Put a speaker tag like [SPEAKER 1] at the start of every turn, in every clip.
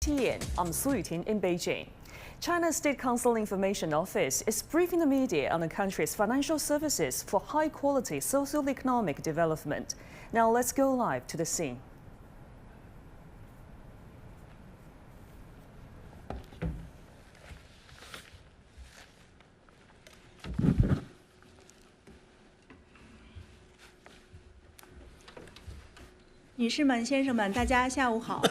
[SPEAKER 1] CGTN. I'm Su Yuting in Beijing. China's State Council Information Office is briefing the media on the country's financial services for high-quality socio-economic development. Now let's go live to the scene.
[SPEAKER 2] "女士们、先生们，大家下午好，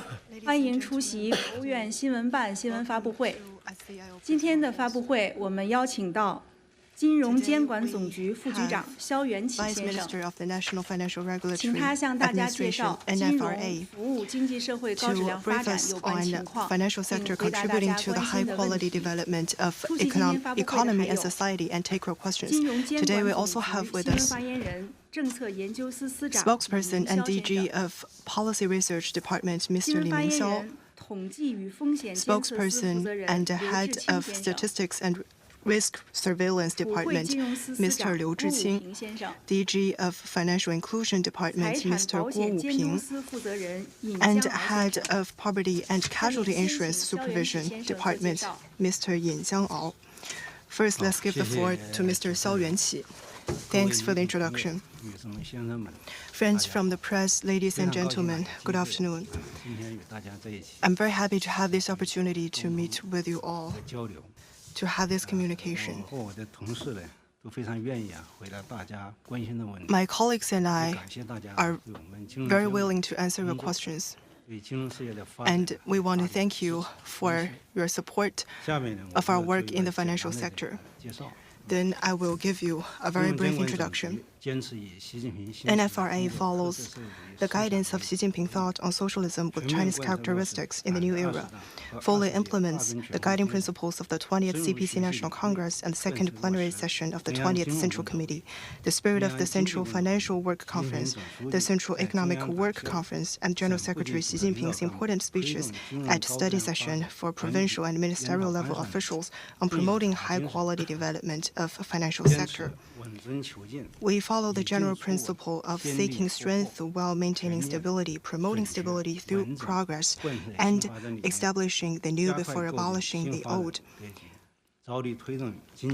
[SPEAKER 2] 欢迎出席国务院新闻办新闻发布会。今天的发布会，我们邀请到金融监管总局副局长肖元起先生，请他向大家介绍金融服务经济社会高质量发展有关情况，并回答大家关心的问题。出席今天发布会的还有金融监管总局新闻发言人、政策研究司司长
[SPEAKER 3] Spokesperson and DG of Policy Research Department, Mr. Li Mingxiao, Spokesperson and Head of Statistics and Risk Surveillance Department, Mr. Liu Zhiqing, DG of Financial Inclusion Department, Mr. Guo Wuping, and Head of Property and Casualty Insurance Supervision Department, Mr. Yin Jiangao. First, let's give the floor to Mr. Xiao Yuanqi. Thanks for the introduction. Friends from the press, ladies and gentlemen, good afternoon. I'm very happy to have this opportunity to meet with you all, to have this communication. My colleagues and I are very willing to answer your questions. And we want to thank you for your support of our work in the financial sector. Then I will give you a very brief introduction. NFRA follows the guidance of Xi Jinping thought on socialism with Chinese characteristics in the new era, fully implements the guiding principles of the 20th CPC National Congress and the second plenary session of the 20th Central Committee, the spirit of the Central Financial Work Conference, the Central Economic Work Conference, and General Secretary Xi Jinping's important speeches at study session for provincial and ministerial level officials on promoting high-quality development of financial sector. We follow the general principle of seeking strength while maintaining stability, promoting stability through progress, and establishing the new before abolishing the old.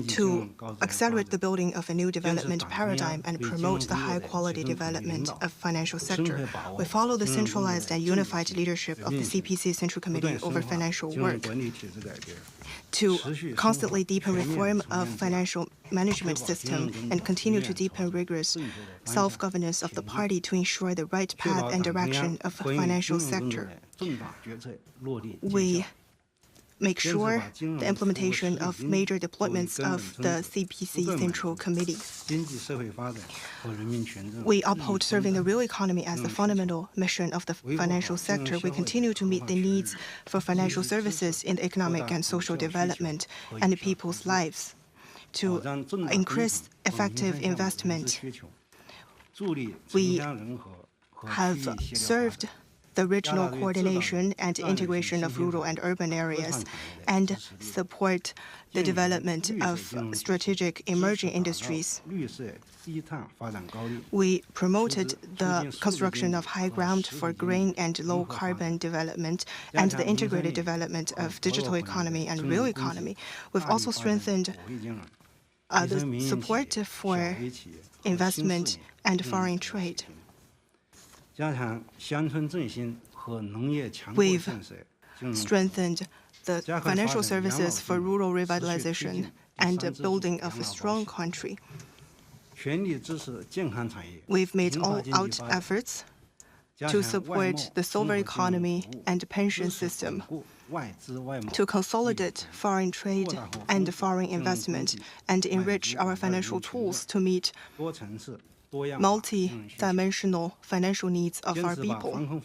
[SPEAKER 3] To accelerate the building of a new development paradigm and promote the high-quality development of financial sector, we follow the centralized and unified leadership of the CPC Central Committee over financial work. To constantly deepen reform of financial management system and continue to deepen rigorous self-governance of the party to ensure the right path and direction of financial sector. We make sure the implementation of major deployments of the CPC Central Committee. We uphold serving the real economy as the fundamental mission of the financial sector. We continue to meet the needs for financial services in the economic and social development and the people's lives. To increase effective investment, we have served the regional coordination and integration of rural and urban areas, and support the development of strategic emerging industries. We promoted the construction of high ground for green and low carbon development and the integrated development of digital economy and real economy. We've also strengthened the support for investment and foreign trade. We've strengthened the financial services for rural revitalization and the building of a strong country. We've made all-out efforts to support the silver economy and pension system, to consolidate foreign trade and foreign investment, and enrich our financial tools to meet multi-dimensional financial needs of our people.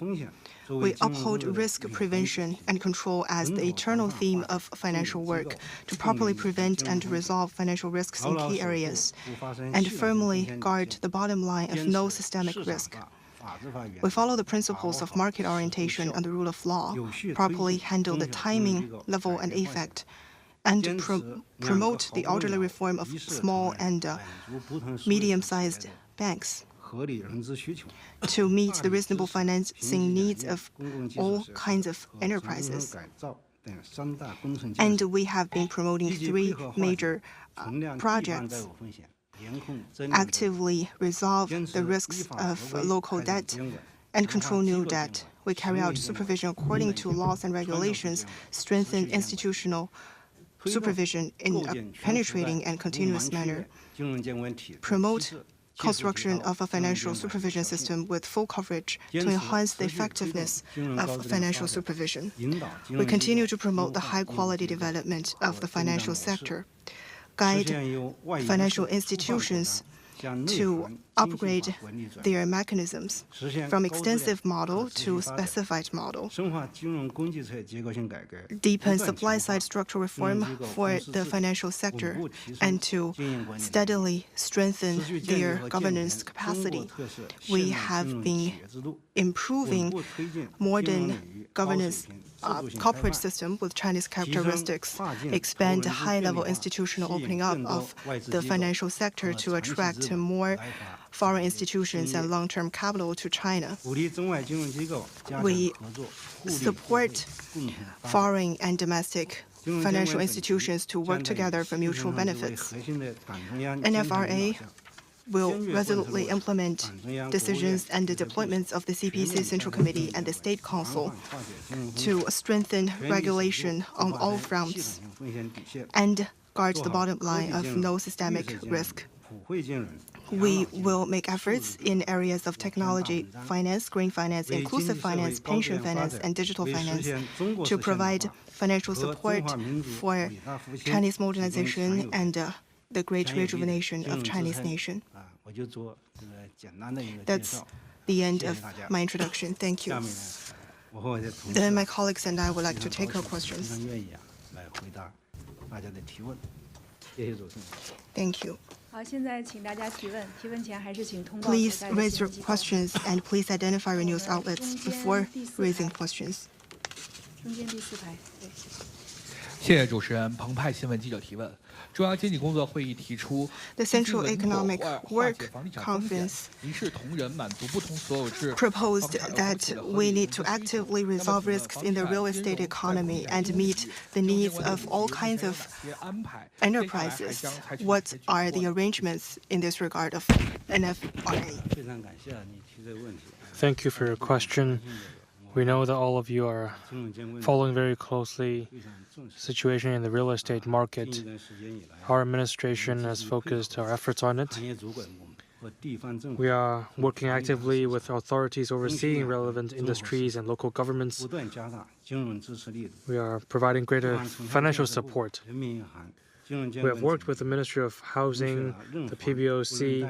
[SPEAKER 3] We uphold risk prevention and control as the eternal theme of financial work to properly prevent and resolve financial risks in key areas, and firmly guard the bottom line of no systemic risk. We follow the principles of market orientation and the rule of law, properly handle the timing, level, and effect, and promote the orderly reform of small and medium-sized banks. to meet the reasonable financing needs of all kinds of enterprises. And we have been promoting 3 major projects: actively resolve the risks of local debt and control new debt. We carry out supervision according to laws and regulations, strengthen institutional supervision in a penetrating and continuous manner, promote construction of a financial supervision system with full coverage to enhance the effectiveness of financial supervision. We continue to promote the high-quality development of the financial sector, guide financial institutions to upgrade their mechanisms from extensive model to specified model, deepen supply-side structural reform for the financial sector, and to steadily strengthen their governance capacity. We have been improving modern governance corporate system with Chinese characteristics, expand high-level institutional opening up of the financial sector to attract more foreign institutions and long-term capital to China. We support foreign and domestic financial institutions to work together for mutual benefits. NFRA will resolutely implement decisions and the deployments of the CPC Central Committee and the State Council to strengthen regulation on all fronts and guard the bottom line of no systemic risk. We will make efforts in areas of technology, finance, green finance, inclusive finance, pension finance, and digital finance to provide financial support for Chinese modernization and the great rejuvenation of Chinese nation. That's the end of my introduction. Thank you. Then my colleagues and I would like to take your questions. Thank you. Please raise your questions and please identify your news outlets before raising questions.
[SPEAKER 4] 谢谢主持人。澎湃新闻记者提问：中央经济工作会议提出
[SPEAKER 3] The Central Economic Work Conference proposed that we need to actively resolve risks in the real estate economy and meet the needs of all kinds of enterprises. What are the arrangements in this regard of NFRA?
[SPEAKER 5] Thank you for your question. We know that all of you are following very closely the situation in the real estate market. Our administration has focused our efforts on it. We are working actively with authorities overseeing relevant industries and local governments. We are providing greater financial support. We have worked with the Ministry of Housing, the PBOC,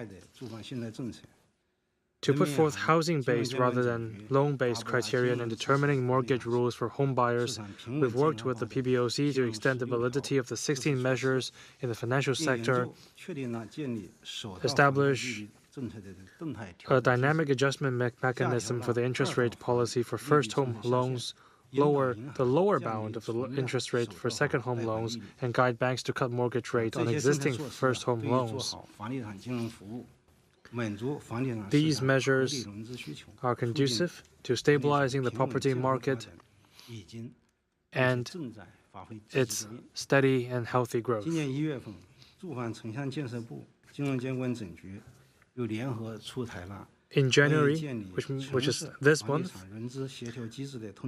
[SPEAKER 5] to put forth housing-based rather than loan-based criterion in determining mortgage rules for home buyers. We've worked with the PBOC to extend the validity of the 16 measures in the financial sector, establish a dynamic adjustment mechanism for the interest rate policy for first home loans, lower the lower bound of the interest rate for second home loans, and guide banks to cut mortgage rate on existing first home loans. These measures are conducive to stabilizing the property market and its steady and healthy growth. In January, which is this month,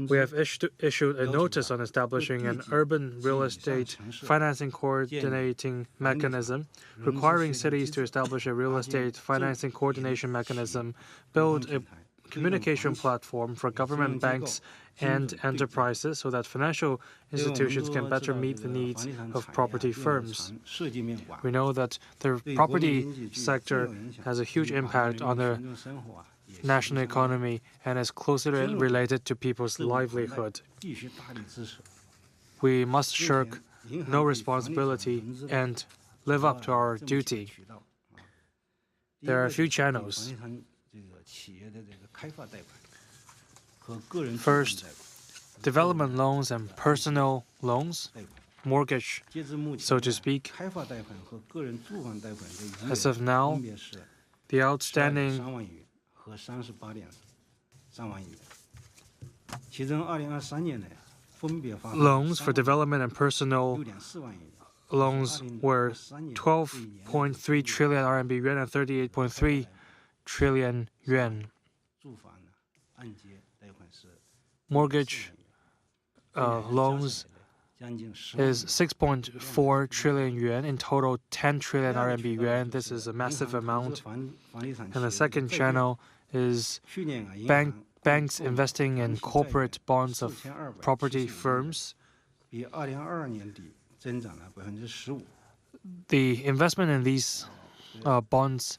[SPEAKER 5] we have issued a notice on establishing an urban real estate financing coordinating mechanism, requiring cities to establish a real estate financing coordination mechanism, build a communication platform for government banks and enterprises so that financial institutions can better meet the needs of property firms. We know that the property sector has a huge impact on the national economy and is closely related to people's livelihood. We must shirk no responsibility and live up to our duty. There are a few channels. First, development loans and personal loans, mortgage, so to speak. As of now, The outstanding loans for development and personal loans were 12.3 trillion RMB yuan and 38.3 trillion yuan. Mortgage loans is 6.4 trillion yuan, in total 10 trillion RMB yuan. This is a massive amount. And the second channel is banks investing in corporate bonds of property firms. The investment in these bonds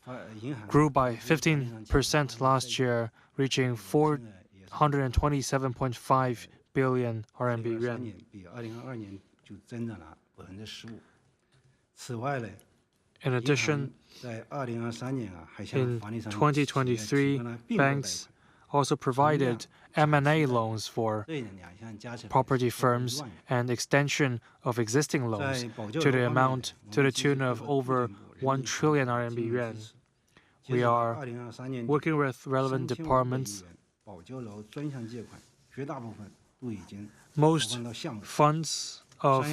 [SPEAKER 5] grew by 15% last year, reaching 427.5 billion RMB yuan. In addition, in 2023, banks also provided M&A loans for property firms and extension of existing loans to the tune of over 1 trillion RMB yuan. We are working with relevant departments. Most funds of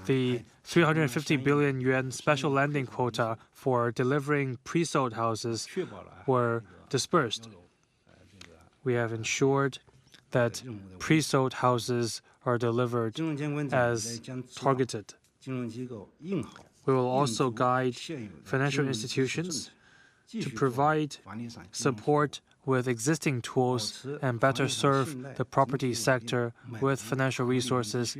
[SPEAKER 5] the 350 billion yuan special lending quota for delivering pre-sold houses were dispersed. We have ensured that pre-sold houses are delivered as targeted. We will also guide financial institutions to provide support with existing tools and better serve the property sector with financial resources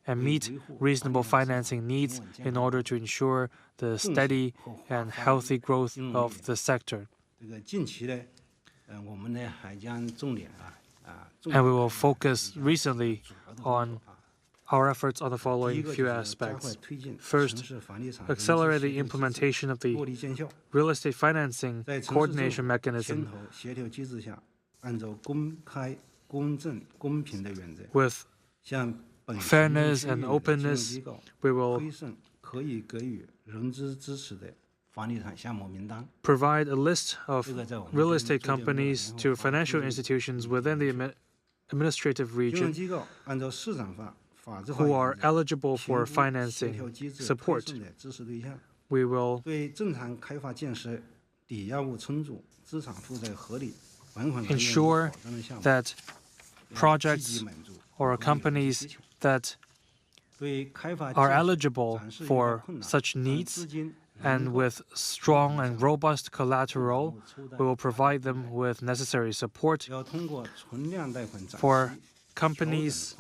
[SPEAKER 5] and meet reasonable financing needs in order to ensure the steady and healthy growth of the sector. And we will focus recently on our efforts on the following few aspects. First, accelerate the implementation of the real estate financing coordination mechanism with fairness and openness. We will provide a list of real estate companies to financial institutions within the administrative region who are eligible for financing support. We will ensure that projects or companies that are eligible for such needs and with strong and robust collateral, we will provide them with necessary support. For companies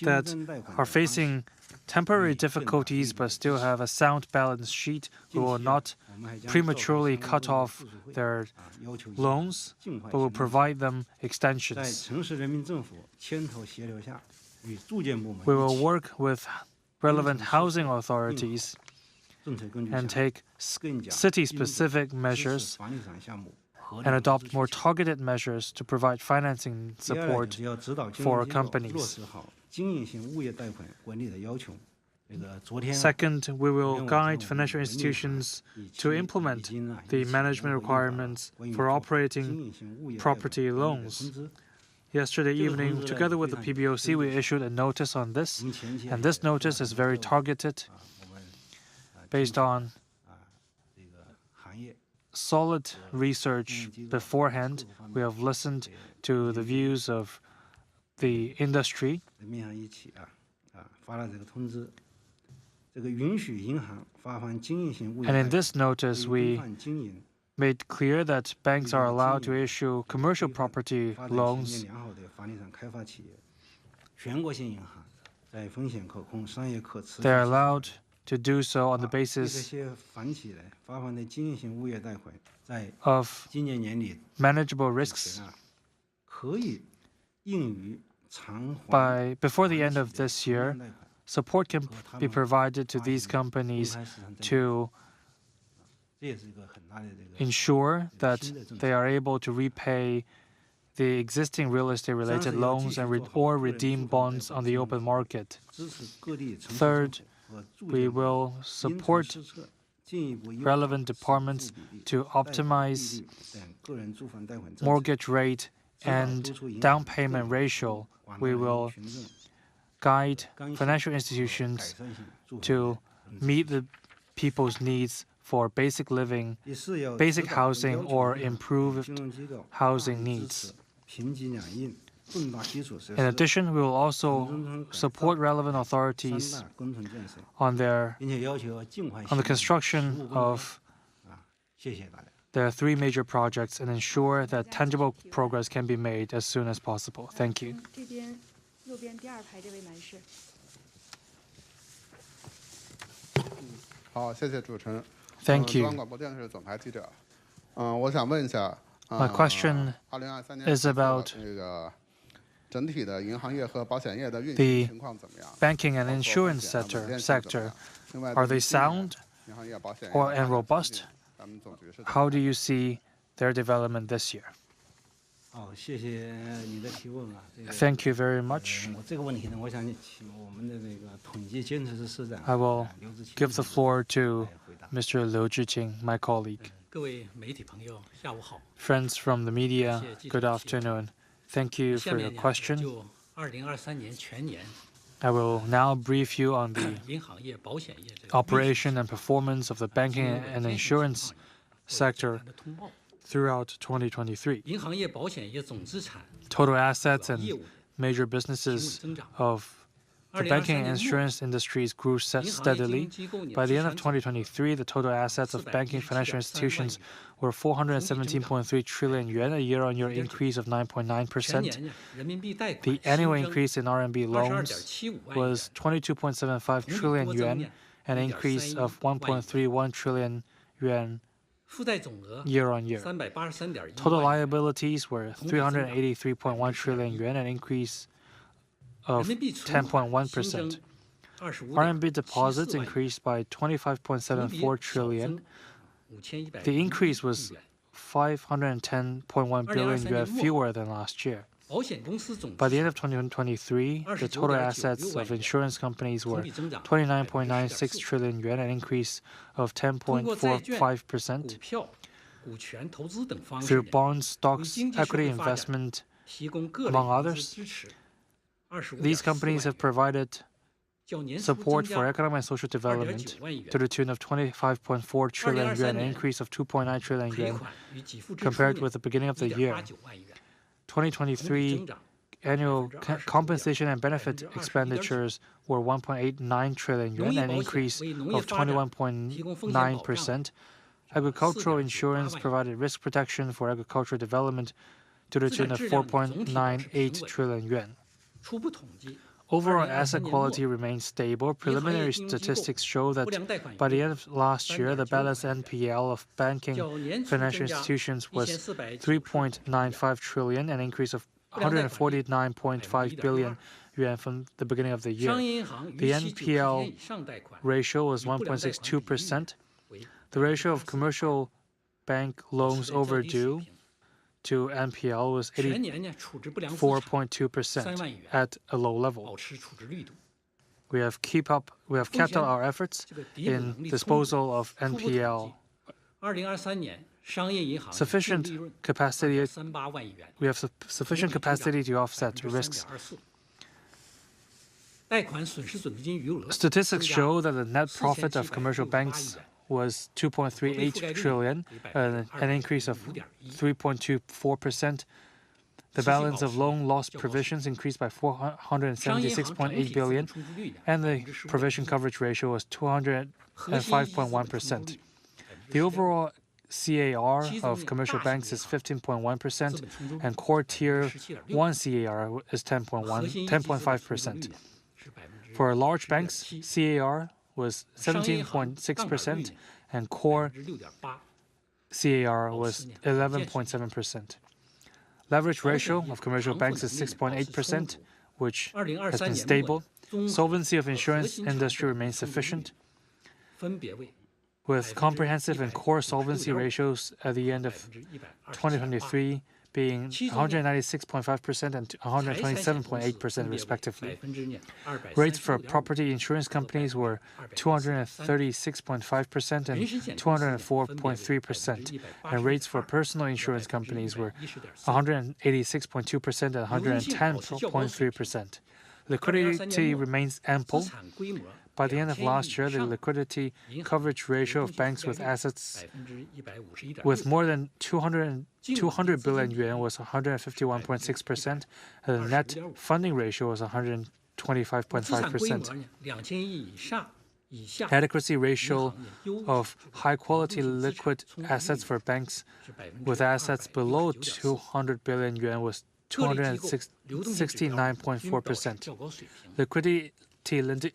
[SPEAKER 5] that are facing temporary difficulties but still have a sound balance sheet, we will not prematurely cut off their loans, but will provide them extensions. We will work with relevant housing authorities and take city-specific measures and adopt more targeted measures to provide financing support for companies. Second, we will guide financial institutions to implement the management requirements for operating property loans. Yesterday evening, together with the PBOC, we issued a notice on this, and this notice is very targeted, based on solid research beforehand. We have listened to the views of the industry. And in this notice, we made clear that banks are allowed to issue commercial property loans. They are allowed to do so on the basis of manageable risks. Before the end of this year, support can be provided to these companies to ensure that they are able to repay the existing real estate-related loans and or redeem bonds on the open market. Third, we will support relevant departments to optimize mortgage rate and down payment ratio. We will guide financial institutions to meet the people's needs for basic living, basic housing, or improved housing needs. In addition, we will also support relevant authorities on the construction of their 3 major projects and ensure that tangible progress can be made as soon as possible. Thank you.
[SPEAKER 2] 这边右边第2排这位男士。
[SPEAKER 6] 好，谢谢主持人。
[SPEAKER 5] Thank you.
[SPEAKER 6] 中央广播电视总台记者。我想问一下，
[SPEAKER 5] My question
[SPEAKER 6] 2023年
[SPEAKER 5] is about
[SPEAKER 6] 这个整体的银行业和保险业的运
[SPEAKER 5] the
[SPEAKER 6] 行情况怎么样？
[SPEAKER 5] banking and insurance sector. Are they sound
[SPEAKER 6] 银行业、保险业
[SPEAKER 5] and robust?
[SPEAKER 6] 咱们总局是
[SPEAKER 5] How do you see their development this year?
[SPEAKER 7] 好，谢谢你的提问啊。
[SPEAKER 5] Thank you very much.
[SPEAKER 7] 这个问题呢，我想请我们的那个统计监测室室长
[SPEAKER 5] I will
[SPEAKER 7] 刘志清
[SPEAKER 5] give the floor to
[SPEAKER 7] 来回答。
[SPEAKER 5] Mr. Liu Zhiqing, my colleague.
[SPEAKER 7] 各位媒体朋友，下午好。
[SPEAKER 5] Friends from the media, good afternoon. Thank you
[SPEAKER 7] 下
[SPEAKER 5] for
[SPEAKER 7] 面
[SPEAKER 5] your
[SPEAKER 7] 呢，
[SPEAKER 5] question.
[SPEAKER 7] 就2023年全年
[SPEAKER 5] I will now brief you on the
[SPEAKER 7] 银行业、保险业这个
[SPEAKER 5] operation and performance of the banking and insurance sector
[SPEAKER 7] 的通报。
[SPEAKER 5] throughout 2023.
[SPEAKER 7] 银行业、保险业总资产
[SPEAKER 5] Total assets
[SPEAKER 7] 业
[SPEAKER 5] and
[SPEAKER 7] 务
[SPEAKER 5] major
[SPEAKER 7] 平稳
[SPEAKER 5] businesses
[SPEAKER 7] 增长。
[SPEAKER 5] of the banking and insurance industries grew steadily. By the end of 2023, the total assets of banking financial institutions were 417.3 trillion yuan, a year-on-year increase of 9.9%.
[SPEAKER 7] 全年人民币贷款
[SPEAKER 5] The annual increase in RMB loans
[SPEAKER 7] 22.75万元，
[SPEAKER 5] was 22.75 trillion yuan, an increase of 1.31 trillion yuan
[SPEAKER 7] 负债总额
[SPEAKER 5] year-on-year.
[SPEAKER 7] 383.1
[SPEAKER 5] Total
[SPEAKER 7] 万元，
[SPEAKER 5] liabilities were 383.1 trillion yuan, an increase
[SPEAKER 7] 人
[SPEAKER 5] of
[SPEAKER 7] 民币存款新
[SPEAKER 5] 10.1%.
[SPEAKER 7] 增
[SPEAKER 5] RMB deposits
[SPEAKER 7] 25.74 万元，
[SPEAKER 5] increased by 25.74 trillion.
[SPEAKER 7] 5100
[SPEAKER 5] The increase was 510.1 billion yuan fewer than last year.
[SPEAKER 7] 保险公司总
[SPEAKER 5] By
[SPEAKER 7] 资
[SPEAKER 5] the end
[SPEAKER 7] 产
[SPEAKER 5] of 2023, the total assets of insurance companies
[SPEAKER 7] 同
[SPEAKER 5] were
[SPEAKER 7] 比增长
[SPEAKER 5] 29.96 trillion yuan, an increase of
[SPEAKER 7] 通过债券、股
[SPEAKER 5] 10.45%.
[SPEAKER 7] 票、股权投资等方式
[SPEAKER 5] Through
[SPEAKER 7] 呢，
[SPEAKER 5] bonds, stocks,
[SPEAKER 7] 经济社
[SPEAKER 5] equity
[SPEAKER 7] 会发展
[SPEAKER 5] investment,
[SPEAKER 7] 提供各类
[SPEAKER 5] among
[SPEAKER 7] 投
[SPEAKER 5] others,
[SPEAKER 7] 资支持。
[SPEAKER 5] these companies have provided
[SPEAKER 7] 较年初
[SPEAKER 5] support
[SPEAKER 7] 增
[SPEAKER 5] for
[SPEAKER 7] 加
[SPEAKER 5] economic and social development
[SPEAKER 7] 2.9万元
[SPEAKER 5] to the tune of 25.4 trillion yuan, an increase of 2.9 trillion
[SPEAKER 7] 赔
[SPEAKER 5] yuan
[SPEAKER 7] 款与给付支出
[SPEAKER 5] compared
[SPEAKER 7] 呢
[SPEAKER 5] with the beginning of the year.
[SPEAKER 7] 1.89万元，同比
[SPEAKER 5] 2023
[SPEAKER 7] 增长
[SPEAKER 5] annual compensation and benefit expenditures were 1.89 trillion yuan, an increase of 21.9%. Agricultural insurance provided risk protection for agricultural development to the tune of 4.98 trillion yuan.
[SPEAKER 7] 初步统计，
[SPEAKER 5] Overall asset quality remains stable. Preliminary statistics show that by the end of last year, the balance NPL of banking
[SPEAKER 7] 较年初
[SPEAKER 5] financial
[SPEAKER 7] 增加
[SPEAKER 5] institutions was
[SPEAKER 7] 1495
[SPEAKER 5] 3.95 trillion, an increase of 149.5 billion yuan from the beginning of the
[SPEAKER 7] 商
[SPEAKER 5] year.
[SPEAKER 7] 业银行逾
[SPEAKER 5] The
[SPEAKER 7] 期90天
[SPEAKER 5] NPL
[SPEAKER 7] 以上贷款
[SPEAKER 5] ratio was
[SPEAKER 7] 与不良贷款比例
[SPEAKER 5] 1.62%.
[SPEAKER 7] 为
[SPEAKER 5] The ratio of commercial bank
[SPEAKER 7] 保
[SPEAKER 5] loans
[SPEAKER 7] 持在较低水
[SPEAKER 5] overdue
[SPEAKER 7] 平
[SPEAKER 5] to NPL was
[SPEAKER 7] 全年呢，处置不良资产
[SPEAKER 5] 84.2%
[SPEAKER 7] 3万元，
[SPEAKER 5] at a low
[SPEAKER 7] 保
[SPEAKER 5] level.
[SPEAKER 7] 持处置力度。
[SPEAKER 5] We have kept up our efforts
[SPEAKER 7] 这个抵补
[SPEAKER 5] in
[SPEAKER 7] 能力充足
[SPEAKER 5] disposal of
[SPEAKER 7] 初步统
[SPEAKER 5] NPL.
[SPEAKER 7] 计，2023年商业银行
[SPEAKER 5] Sufficient
[SPEAKER 7] 净利润
[SPEAKER 5] capacity
[SPEAKER 7] 2.38万亿元，
[SPEAKER 5] We have sufficient capacity to offset risks.
[SPEAKER 7] 3.24%。贷款损失准备金余额
[SPEAKER 5] Statistics
[SPEAKER 7] 增加
[SPEAKER 5] show that the net profit of commercial
[SPEAKER 7] 4768
[SPEAKER 5] banks
[SPEAKER 7] 亿元
[SPEAKER 5] was 2.38 trillion, an increase of 3.24%. The balance of loan loss provisions increased by 476.8 billion, and the provision coverage ratio was 205.1%. The overall CAR of commercial banks is 15.1%, and core tier 1 CAR is 10.5%. For large banks, CAR was 17.6%, and core CAR was 11.7%. Leverage ratio of commercial banks is 6.8%, which has been stable. Solvency of insurance industry remains sufficient,
[SPEAKER 7] 分别为
[SPEAKER 5] with comprehensive and core solvency ratios at the end of 2023 being 196.5% and 127.8% respectively. Rates for property insurance companies were 236.5% and 204.3%, and rates for personal insurance companies were 186.2% and 110.3%. Liquidity remains ample. By the end of last year, the liquidity coverage ratio of banks with assets with more than 200 billion yuan was 151.6%, and the net funding ratio was 125.5%. Adequacy ratio of high-quality liquid assets for banks with assets below 200 billion yuan was 269.4%. Liquidity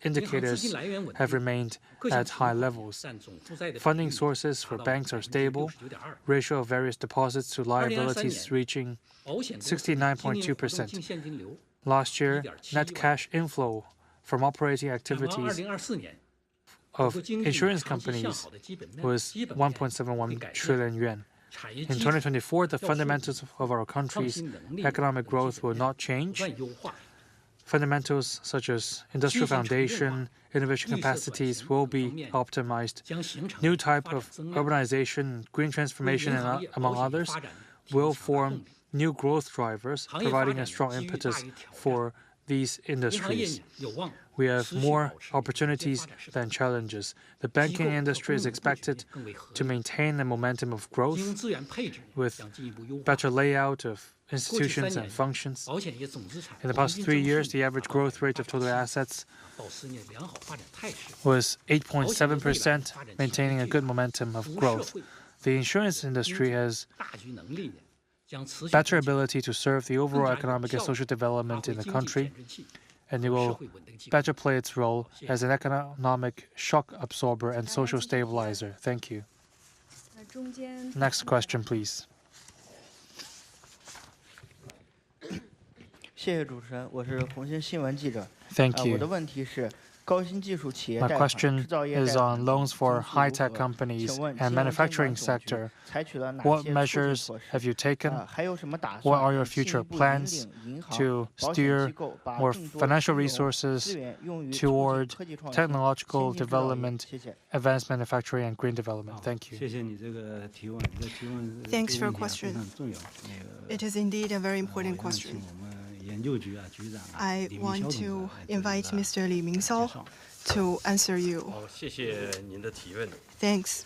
[SPEAKER 5] indicators have remained at high levels. Funding sources for banks are stable, ratio of various deposits to liabilities reaching 69.2%. Last year, net cash inflow from operating activities of insurance companies was 1.71 trillion yuan. In 2024, the fundamentals of our country's economic growth will not change. Fundamentals such as industrial foundation, innovation capacities will be optimized. New type of urbanization, green transformation, and among others, will form new growth drivers, providing a strong impetus for these industries. We have more opportunities than challenges. The banking industry is expected to maintain the momentum of growth with better layout of institutions and functions. In the past 3 years, the average growth rate of total assets was 8.7%, maintaining a good momentum of growth. The insurance industry has better ability to serve the overall economic and social development in the country, and it will better play its role as an economic shock absorber and social stabilizer. Thank you. Next question, please.
[SPEAKER 8] 谢谢主持人，我是红星新闻记者。
[SPEAKER 5] Thank you.
[SPEAKER 8] 我的问题是，高新技术企业
[SPEAKER 5] My
[SPEAKER 8] 贷款、
[SPEAKER 5] question
[SPEAKER 8] 制造业
[SPEAKER 5] is
[SPEAKER 8] 贷
[SPEAKER 5] on
[SPEAKER 8] 款
[SPEAKER 5] loans for
[SPEAKER 8] 增速
[SPEAKER 5] high-tech
[SPEAKER 8] 如何？
[SPEAKER 5] companies
[SPEAKER 8] 请问
[SPEAKER 5] and
[SPEAKER 8] 金融监
[SPEAKER 5] manufacturing
[SPEAKER 8] 管总局
[SPEAKER 5] sector.
[SPEAKER 8] 采取了哪
[SPEAKER 5] What
[SPEAKER 8] 些促进
[SPEAKER 5] measures
[SPEAKER 8] 措施？
[SPEAKER 5] have you taken?
[SPEAKER 8] 还有什么打
[SPEAKER 5] What are
[SPEAKER 8] 算
[SPEAKER 5] your
[SPEAKER 8] 进一
[SPEAKER 5] future
[SPEAKER 8] 步引
[SPEAKER 5] plans
[SPEAKER 8] 领银行、
[SPEAKER 5] to
[SPEAKER 8] 保险
[SPEAKER 5] steer
[SPEAKER 8] 机构把
[SPEAKER 5] more
[SPEAKER 8] 更多
[SPEAKER 5] financial
[SPEAKER 8] 金融
[SPEAKER 5] resources
[SPEAKER 8] 资源用于促进
[SPEAKER 5] toward
[SPEAKER 8] 科技创新、
[SPEAKER 5] technological
[SPEAKER 8] 先进制造业？
[SPEAKER 5] development,
[SPEAKER 8] 谢谢。
[SPEAKER 5] advanced manufacturing, and green development? Thank you.
[SPEAKER 7] 谢谢你这个提问，你的提问
[SPEAKER 3] Thanks for your
[SPEAKER 7] 这个问题
[SPEAKER 3] question.
[SPEAKER 7] 非常重要。
[SPEAKER 3] It is indeed a very
[SPEAKER 7] 我
[SPEAKER 3] important
[SPEAKER 7] 想
[SPEAKER 3] question.
[SPEAKER 7] 请我们研究局局长
[SPEAKER 3] I
[SPEAKER 7] 李明
[SPEAKER 3] want
[SPEAKER 7] 霄
[SPEAKER 3] to
[SPEAKER 7] 同志
[SPEAKER 3] invite Mr. Li Mingxiao
[SPEAKER 7] 介绍。
[SPEAKER 3] to answer you.
[SPEAKER 9] 好，谢谢您的提问。
[SPEAKER 3] Thanks.